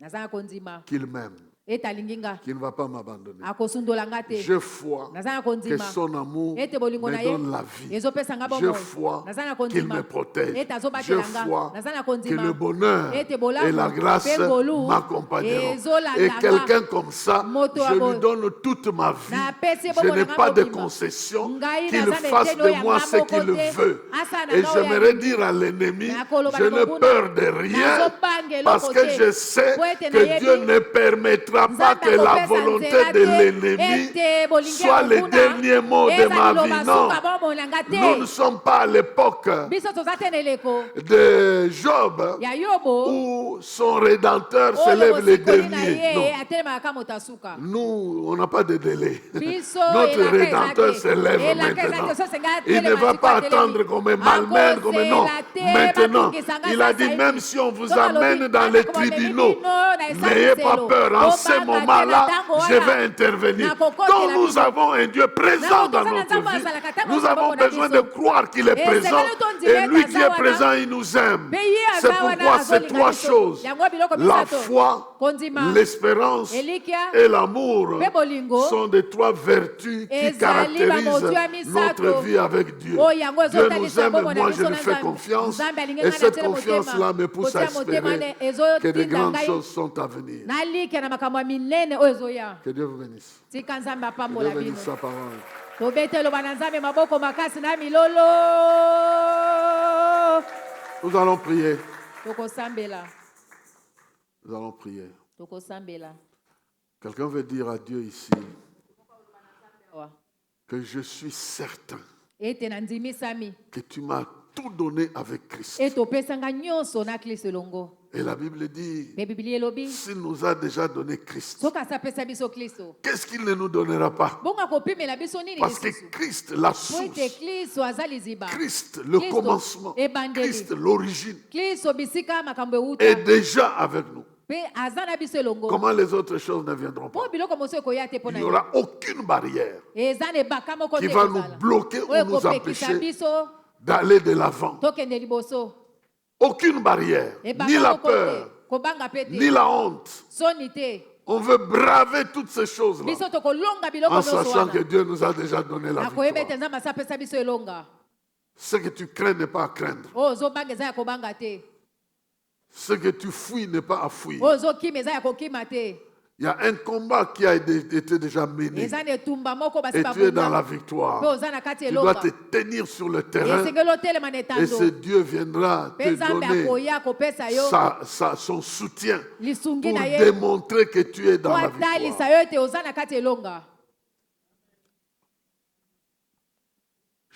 Naza na kondima qu'il m'aime, ete alingi nga qu'il ne va pas m'abandonner. akosundola nga te. J'ai foi Naza na que kondima son amour ete bolingo na me ye donne la vie. ezopesa nga J'ai bomoi. foi Naza na qu'il kondima me protège. ete J'ai azobatela nga. foi Naza na que kondima le bonheur ete et bolamu la grâce mpe ngolu m'accompagneront. ezolanda Et nga. quelqu'un comme ça, Moto je abo- lui donne toute ma vie. napesi Je bomoi n'ai na nga pas de mobimba. concession. Ngai Qu'il naza fasse meteni de oyo moi ya ce nga qu'il moko te. veut. Asa na Et nga oyo j'aimerais alingi. dire à l'ennemi, Nakoloba je na ne mobuna. peur de rien Nazobanga eloko parce que te. je sais Po ete que nayebi. Dieu ne permettra pas Nzambe que la akopesa volonté nzela de te, l'ennemi ete bolingi ya soit le mokuna, dernier mot de eza ma liloba vie. Non, suka bomoi na nga te. nous ne sommes pas à l'époque Biso toza te na eleko de Job ya Yobo où son rédempteur se oyo lève le mosikoli na dernier. ye Non. atelemaka moto asuka. Nous, on n'a pas de délai. Biso Notre elaka eza Rédempteur te. se lève Elaka eza maintenant. te, so senga Il ne atelema va sika pas atelemi. attendre qu'on me malmène, qu'on me non. Akozela te, Maintenant, batungisa nga il a sasa dit hivi. même si on vous Soka amène lobi, dans ata les komameli tribunaux, bino na esambiselo. n'ayez pas peur. En ce Kobanga te moment-là, na tango je wana. vais intervenir. Nakokotela Donc nous bino. avons un Dieu présent dans Nakotozala notre nzambe vie. azalaka tango Nous ozala avons bomona besoin biso. de croire qu'il est Et présent. sengeli tondima Et lui ete qui est aza wana. présent, il nous aime. Mpe ye C'est aza wana pourquoi ces azolinga trois biso. choses, Yango biloko la misato. foi, Kondima, l'espérance elikia, et l'amour, mpe bolingo, sont des trois vertus qui ezali bamotu ya caractérisent misato. notre vie avec Dieu. Oh, yango Dieu nous ezotalisa aime, bomoi na moi biso je na lui fais Nzambe. confiance. Nzambe alingi Et nga cette natiela confiance-là motema. me pousse Kotia à motema espérer ne ezotinda que de grandes ngai. choses sont à venir. Nalika na makambo ya minene oyo ezoya. Que Dieu vous bénisse. Tika nzambe Que apambola Dieu bino. bénisse sa parole. Tobete loba na nzambe maboko makasi na milolo. Nous allons prier. Tokosambela. Nous allons prier. Tokosambela. Quelqu'un veut dire à Dieu ici Wa. que je suis certain Ete na ndimisami. que tu m'as tout donné avec Christ. E topesanga nyonso na Kristo elongo. Et la Bible dit, Be Biblia elobi. s'il nous a déjà donné Christ, Soki asapesa biso Kristo. qu'est-ce qu'il ne nous donnera pas? Bongo akopimela biso nini Parce que lisusu? Christ, la Po ete source, Kristo aza liziba. Christ, le Christ, commencement, ebandeli. Christ, l'origine, Kristo bisika makambo euta. est déjà avec nous. Pe aza na biso elongo. Comment les autres choses ne viendront pas? Po biloko mosusu ekoya te Il mpona n'y yo. aura aucune barrière Eza na ebaka moko qui te va nous ekozala. bloquer ou Oyo nous ekopekisa empêcher biso d'aller de l'avant. tokende liboso. Aucune barrière, Ebaka ni la moko te. peur, Kobanga pe ni te. la honte. Soni te. On veut braver toutes ces choses-là Biso tokolonga biloko en nyonso sachant que wana. Dieu nous a déjà donné la Nakoyeba ete victoire. nzambe asapesa biso elonga. Ce que tu crains n'est pas à craindre. Oyo ozobanga eza ya kobanga te. Ce que tu fuis n'est pas à fuir. Oyo ozokima eza ya kokima te. Il y a un combat qui a été déjà mené Eza na etumba moko basi et tu es dans la babunda. victoire. Mpe oza na kati Tu dois elonga. te tenir sur le terrain Esengeli otelema na et etando. ce Dieu viendra Mpe te nzambe donner akoya kopesa yo son soutien lisungi pour na ye. démontrer que tu es Po dans la atalisa victoire. yo ete oza na kati elonga.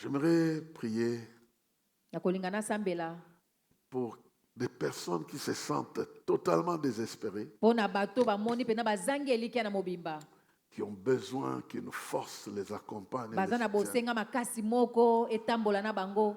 J'aimerais prier Nakolinga nasambela pour des personnes qui se sentent totalement désespérées, mpona bato bamoni mpena bazangi elikya na mobimba. qui ont besoin qu'une force les accompagne, et Baza les na soutienne. bosenga makasi moko etambola na bango.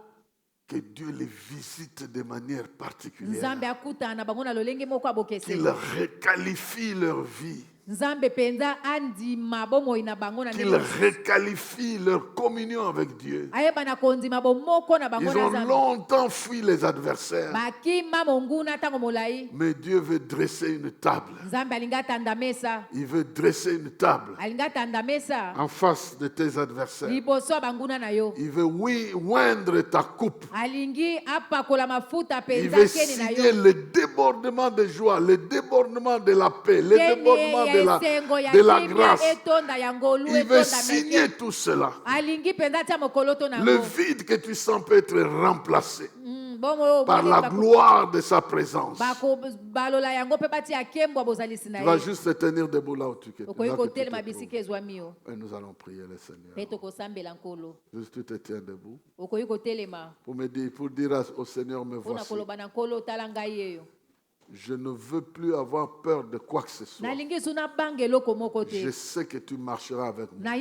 Que Dieu les visite de manière particulière, Nzambe akutana na bango na lolenge moko qu'il abokeseli. requalifie leur vie, Nzambe penza andima bomoi na bango na qu'il ndenge. requalifie leur communion avec Dieu. Ayeba na kondima bomoko na bango Ils na ont Nzambe. longtemps fui les adversaires, Bakima monguna tango molai. mais Dieu veut dresser une table. Nzambe alinga tanda mesa. Il veut dresser une table Alinga tanda mesa. en face de tes adversaires. Liboso ya banguna na yo. Il veut, oui, oindre ta coupe. Alingi apakola mafuta Il penza veut keni na signer yo. le débordement de joie, le débordement de la paix, le Keni débordement de la grâce. Il veut signer tout cela. Le vide que tu sens peut être remplacé par la gloire de sa présence. Tu vas juste te tenir debout là où tu es. Et nous allons prier le Seigneur. Juste tu te tiens debout pour me dire, pour dire au Seigneur, me voici. Je ne veux plus avoir peur de quoi que ce soit. Je sais que tu marcheras avec moi.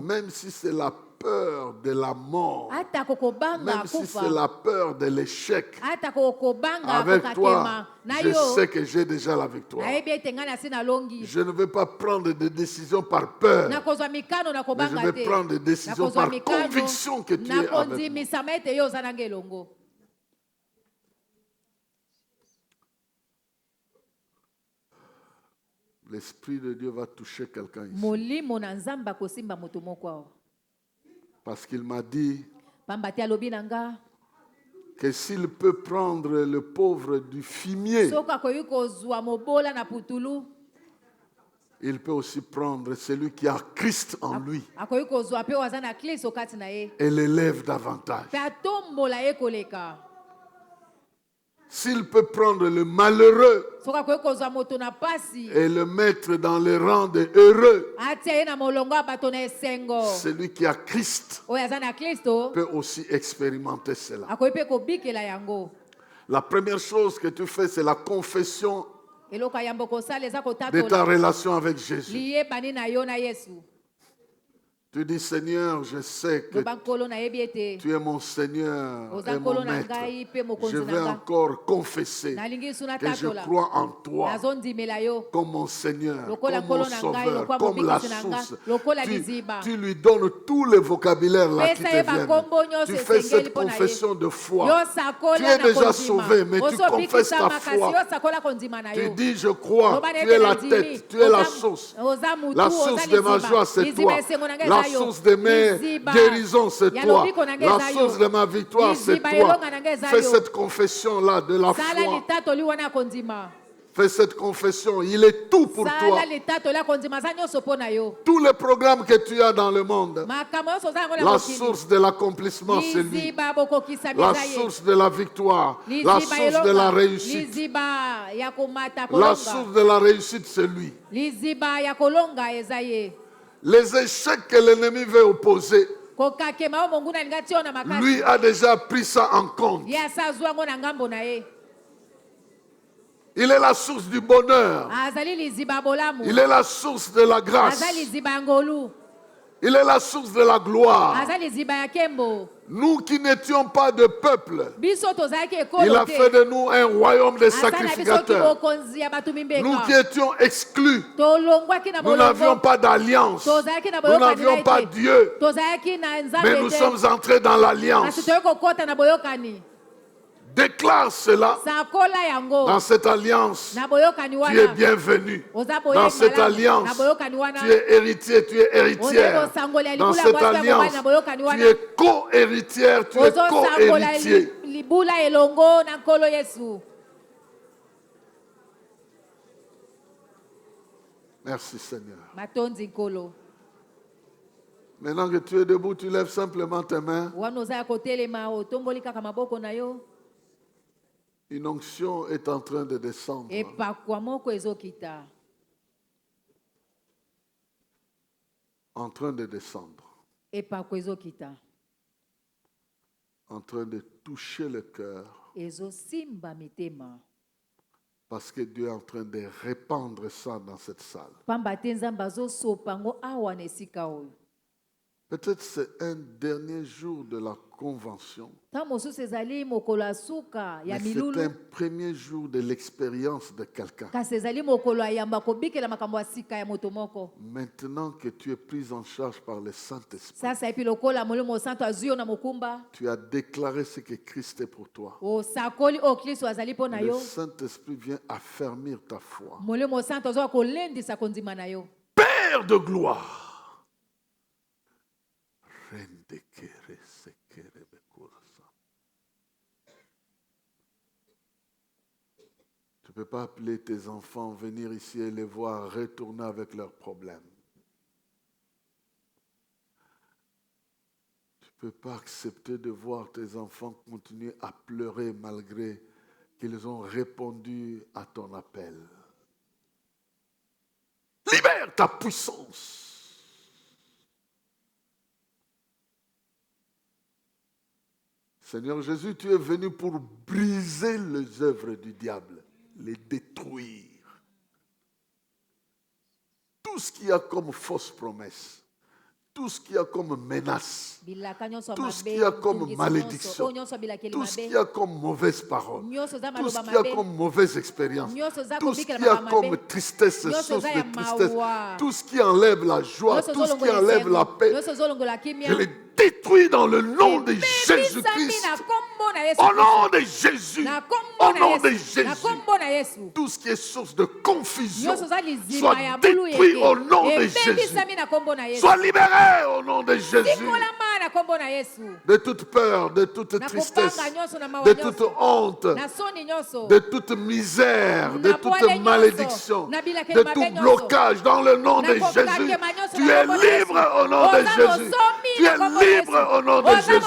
Même si c'est la peur de la mort, même si c'est la peur de l'échec, avec toi, je sais que j'ai déjà la victoire. Je ne veux pas prendre des décisions par peur, mais je vais prendre des décisions par conviction que tu es avec moi. L'Esprit de Dieu va toucher quelqu'un ici. Parce qu'il m'a dit que s'il peut prendre le pauvre du fumier, il peut aussi prendre celui qui a Christ en lui et l'élève davantage. S'il peut prendre le malheureux et le mettre dans le rang des heureux, celui qui a Christ peut aussi expérimenter cela. La première chose que tu fais, c'est la confession de ta relation avec Jésus. Tu dis, Seigneur, je sais que tu es mon Seigneur et mon Maître. Je vais encore confesser que je crois en toi comme mon Seigneur, comme mon Sauveur, comme la source. Tu lui donnes tout le vocabulaire là qui te vient. Tu fais cette confession de foi. Tu es déjà sauvé, mais tu confesses ta foi. Tu dis, je crois, tu es la tête, tu es la source. La source de ma joie, c'est toi. La source de mes guérisons, c'est toi. La source de ma victoire, c'est toi. Fais cette confession-là de la foi. Fais cette confession. Il est tout pour toi. Tous les programmes que tu as dans le monde, la source de l'accomplissement, c'est lui. La source de la victoire, la source de la réussite. La source de la réussite, c'est lui. Les échecs que l'ennemi veut opposer, lui a déjà pris ça en compte. Il est la source du bonheur. Il est la source de la grâce. Il est la source de la gloire. Nous qui n'étions pas de peuple, il a fait de nous un royaume de sacrificateurs. Nous qui étions exclus, nous n'avions pas d'alliance, nous n'avions pas Dieu, mais nous sommes entrés dans l'alliance. Déclare cela. Dans cette alliance, tu es bienvenu. Dans cette alliance, tu es héritier, tu es héritière. Dans cette alliance, tu es co-héritière, tu es co-héritier. Merci Seigneur. Maintenant que tu es debout, tu lèves simplement tes mains. Une onction est en train de descendre. En train de descendre. En train de toucher le cœur. Parce que Dieu est en train de répandre ça dans cette salle. Peut-être c'est un dernier jour de la convention. Mais c'est un premier jour de l'expérience de quelqu'un. Maintenant que tu es pris en charge par le Saint-Esprit, tu as déclaré ce que Christ est pour toi. Le Saint-Esprit vient affermir ta foi. Père de gloire. Tu peux pas appeler tes enfants, venir ici et les voir retourner avec leurs problèmes. Tu ne peux pas accepter de voir tes enfants continuer à pleurer malgré qu'ils ont répondu à ton appel. Libère ta puissance. Seigneur Jésus, tu es venu pour briser les œuvres du diable, les détruire. Tout ce qu'il y a comme fausse promesse, tout ce qu'il y a comme menace, tout ce qu'il y a comme malédiction, tout ce qu'il y a comme mauvaise parole, tout ce qu'il y a comme mauvaise expérience, tout ce qu'il y a comme tristesse, source de tristesse, tout ce qui enlève la joie, tout ce qui enlève la paix, je les détruis dans le nom de Jésus-Christ. Au nom de Jésus. Au nom de Jésus. Tout ce qui est source de confusion soit détruit au nom de Jésus. Soit libéré au nom de Jésus. De toute peur, de toute tristesse, de toute honte, de toute misère, de toute malédiction, de tout blocage dans le nom de Jésus. Tu es libre au nom de Jésus. Tu es libre au nom de Jésus.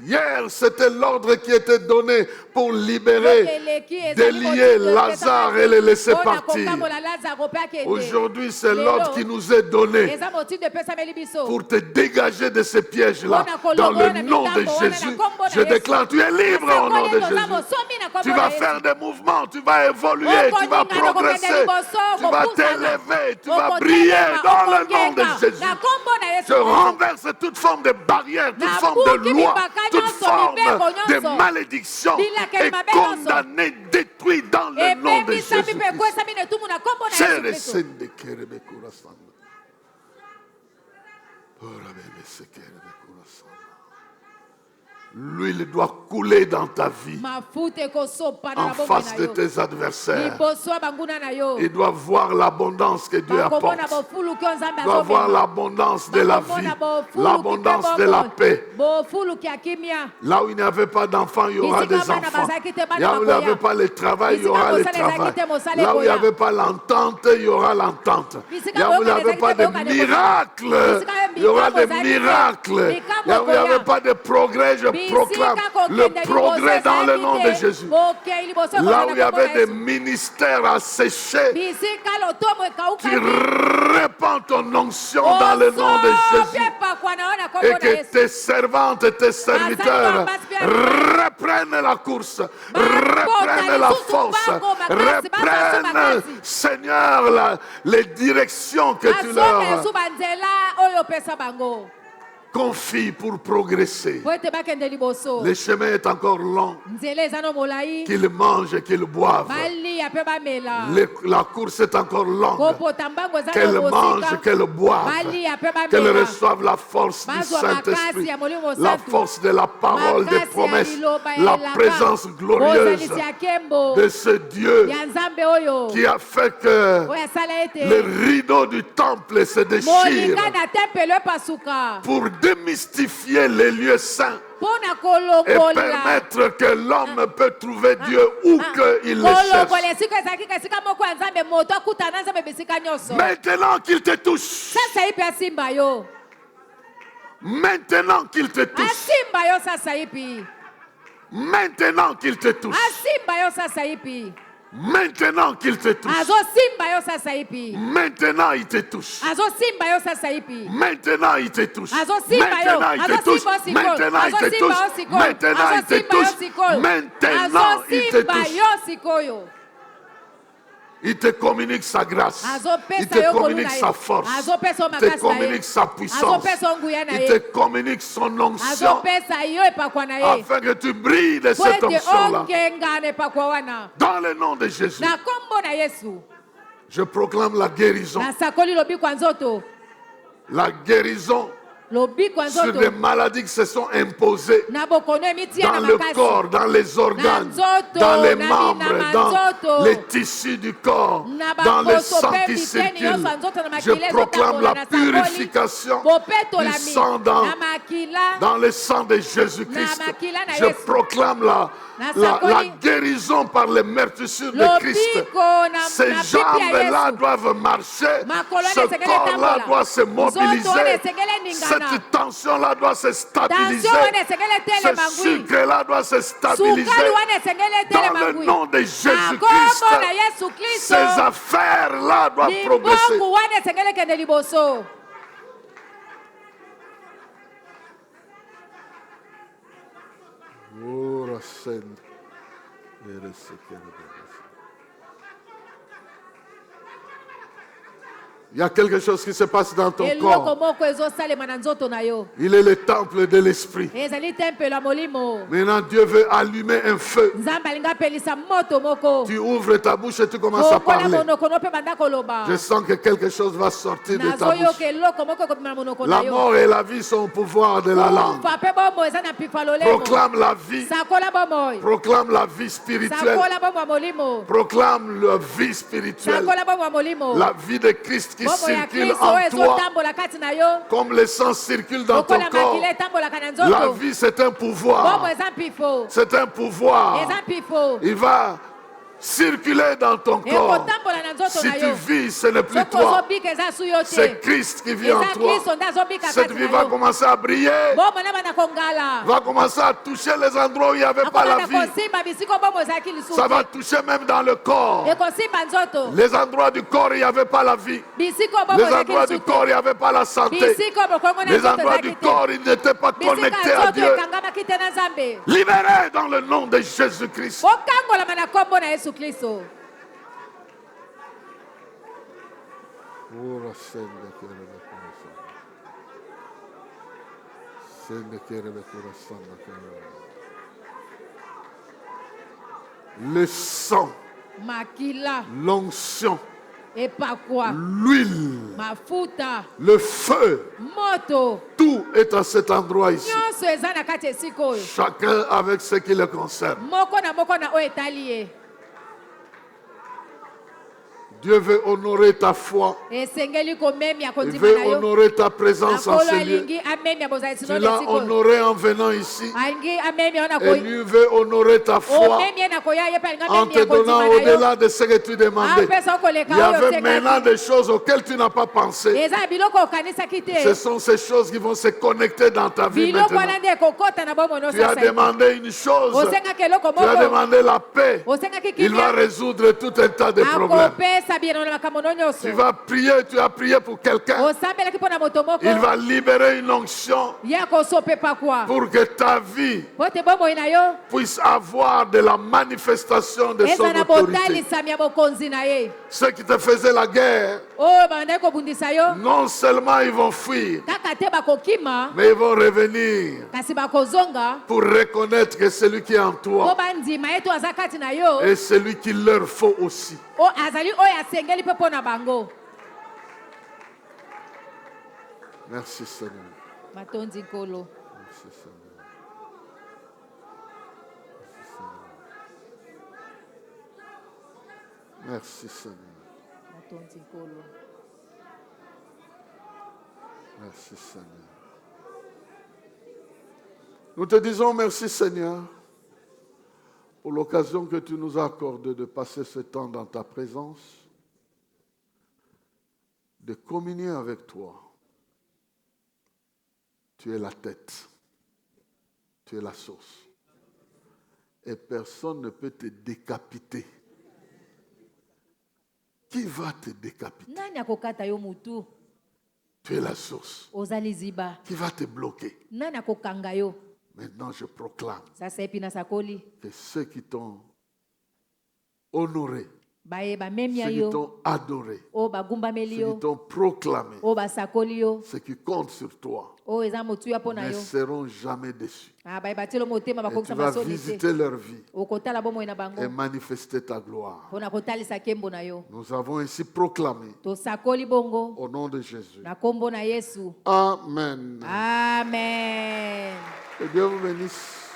Hier, c'était l'ordre qui était donné pour libérer, délier Lazare et les laisser partir. Aujourd'hui, c'est l'ordre qui nous est donné pour te dégager de ces pièges-là. Dans le nom de Jésus, je déclare, tu es libre au nom de Jésus. Tu vas faire des mouvements, tu vas évoluer, tu vas progresser, tu vas t'élever, tu vas briller dans le nom de Jésus. Je renverse toute forme de barrière, toute forme de loi, toute forme de malédiction est condamnée, détruite dans le nom de Jésus. L'huile doit couler dans ta vie en face de tes adversaires. Il doit voir l'abondance que Dieu apporte. Il doit voir l'abondance de la vie, l'abondance de la paix. Là où il n'y avait pas d'enfants, il y aura des enfants. Là où il n'y avait pas le travail, il y aura le travail. Là où il n'y avait pas l'entente, il y aura l'entente. Là où il n'y avait pas de miracles, il y aura des miracles. Là où il n'y avait pas de progrès, je proclame le progrès dans le nom de Jésus. Là où il y avait des ministères asséchés, tu répands ton onction dans le nom de Jésus. Et que tes servantes et tes serviteurs reprennent la course, reprennent la force, reprennent, Seigneur, les directions que tu leur confie pour progresser. Le chemin est encore long. Qu'ils mangent et qu'ils boivent. La course est encore longue. Qu'elles mangent, qu'elles boivent. Qu'elles reçoivent la force du Saint-Esprit. La force de la parole des promesses. La présence glorieuse de ce Dieu qui a fait que le rideau du temple se déchire pour démystifier les lieux saints et permettre que l'homme peut trouver Dieu où qu'il le cherche. Maintenant qu'il te touche. Maintenant qu'il te touche. Maintenant qu'il te touche. Maintenant qu'il te touche. Maintenant il te touche. Maintenant il te touche. Maintenant il te touche. Maintenant il te touche. Maintenant il te touche. Maintenant il te touche. Il te communique sa grâce. Il te communique sa force. Il te communique sa puissance. Il te communique son onction afin que tu brilles de cette onction-là. Dans le nom de Jésus, je proclame la guérison. La guérison lobiko ya sur nzoto des maladies qui se sont imposées na bokono emiti ya dans na le makasi corps, dans les organes, nzoto, dans les na membres, dans nzoto, les tissus du corps, na dans le bakoso sang pe qui biteni circule. nyonso ya nzoto na Je makila proclame la ezotambola na sakoli purification du bopetolami sang na makila dans le sang de Jésus-Christ. Na makila na Je Yesu. proclame la sakoli. guérison par les meurtrissures de Christ. lobiko na Ces na pipi ya jambes-là Yesu doivent marcher. Makolo Ce wana esengeli corps-là etambola. doit se Nzoto wana mobiliser. esengeli eningana. Cette tension-là doit se stabiliser. Tension wana esengeli etelema Ce ngwi. sucre-là doit se stabiliser. sukali wana esengeli Dans etelema le ngwi nom de na Jésus-Christ. kombo na Yesu Kristo Ces affaires-là doivent progresser. libongo wana esengeli ekende liboso Oh, Racine. Il y a quelque chose qui se passe dans ton eloko corps. moko ezosalema na nzoto na yo Il est le temple de l'esprit. ezali tempelo ya molimo Maintenant, Dieu veut allumer un feu. nzambe alingi apelisa moto moko Tu ouvres ta bouche et tu commences à okola parler. monoko no mpe banda koloba Je sens que quelque chose va sortir de ta nazoyoka bouche. eloko moko ekobima na monoko na La yo mort et la vie sont au pouvoir de la langue. kufa mpe bomo eza na mpikwa lolemo Proclame la vie. sakola bomoi Proclame la vie spirituelle. sakola bomo ya molimo Proclame la vie spirituelle. sakola bomo ya molimo La vie de Christ qui bomo ya circule kristo en oyo toi. ezotambola kati na yo Comme le sang circule dans ton lokola corps. makila etambolaka na La nzoto vie, c'est un bomo pouvoir. eza mpifo C'est un pouvoir. eza mpifo Il va circuler dans ton corps. ekotambola na nzoto Si na tu yo vis, ce n'est plus soki toi. ozobika eza su yo C'est te Christ qui vit en eza toi. kristo nde azobika Cette kati vie na va yo commencer à briller. bomo na banda kongala Va commencer à toucher les endroits où il n'y avait pas la akolanda vie. kosimba bisiko bomo ezalaki lisusu Ça va te toucher même dans le corps. ekosimba nzoto Les endroits du corps, il n'y avait pas la vie. bisiko bomo Les ezalaki endroits du lisusu corps, il te n'y avait pas la santé. bisiko bokongo na Les nzoto endroits du ezalaki te corps, ils n'étaient pas bisika connectés à nzoto Dieu. ekangamaki te na nzambe Libérés dans le nom de Jésus-Christ. okangolama na kombo na yesu kristo Le sang, makila l'onction, epakwa l'huile, mafuta le feu, moto tout est à cet endroit ici. nyonso eza na kati esika oyo Chacun avec ce qui le concerne. moko na oyo etali ye Dieu veut honorer ta foi. esengeli komemia Il kondima veut na yo honorer ta présence en akolo ce lieu. alingi amemia bozali Tu sino l'as esika oyo honoré en venant ici. alingi amemia ona Et lui veut honorer ta foi omemia na koya ye mpe alingi en te amemia donnant kondima na yo au-delà de ce que tu demandais. apesa okoleka Il y oyo avait maintenant osekaki des choses auxquelles tu n'as pas pensé. eza na biloko okanisaki Ce te sont ces choses qui vont se connecter dans ta vie biloko maintenant. wana nde ekokɔta na bomoi Tu as nosasa demandé une chose. osengaki eloko Tu as moko demandé la paix. osengaki Il va kimia résoudre tout un tas de problèmes. akopesa bino na makambo no nyonso Tu vas prier, tu as prié pour quelqu'un. osambelaki mpo na moto moko Il va libérer une onction ye akosope pakwa pour que ta vie po te bomoi na yo puisse avoir de la manifestation de son eza na autorité. botalisami ya bokonzi na ye Ceux qui te faisaient la guerre, oyo bandaki kobundisa yo non seulement ils vont fuir, kaka te bakokima mais ils vont revenir kasi bakozonga pour reconnaître que celui qui est en po toi bandima ye to aza kati na yo est celui qu'il leur faut aussi. azali oyo asengeli mpe mpo na bango Merci Seigneur. matondi nkolo Merci Seigneur. Merci Seigneur. matondi nkolo Merci Seigneur. Nous te disons merci Seigneur pour l'occasion que tu nous as accordée de passer ce temps dans ta présence, de communier avec toi. Tu es la tête, tu es la source. Et personne ne peut te décapiter. Qui va te décapiter? nani akokata yo mutu Tu es la source. ozali ziba Qui va te bloquer? nani akokanga yo Maintenant, je proclame sasa epi nasakoli que ceux qui t'ont honoré, ceux qui t'ont adoré, oyo bagumbameli ceux qui yo t'ont proclamé, oyo basakoli yo ceux qui comptent sur toi, oyo eza motuya mpo na ne yo seront jamais déçus. bayebatielo motema Et bakokisa tu vas masoni te visiter leur vie okotala bomoi na et bango manifester ta gloire. mpo na kotalisa nkembo na yo Nous avons ainsi proclamé tosakoli bongo au nom de Jésus. na kombo na Yesu Amen. amen. Que Dieu vous bénisse.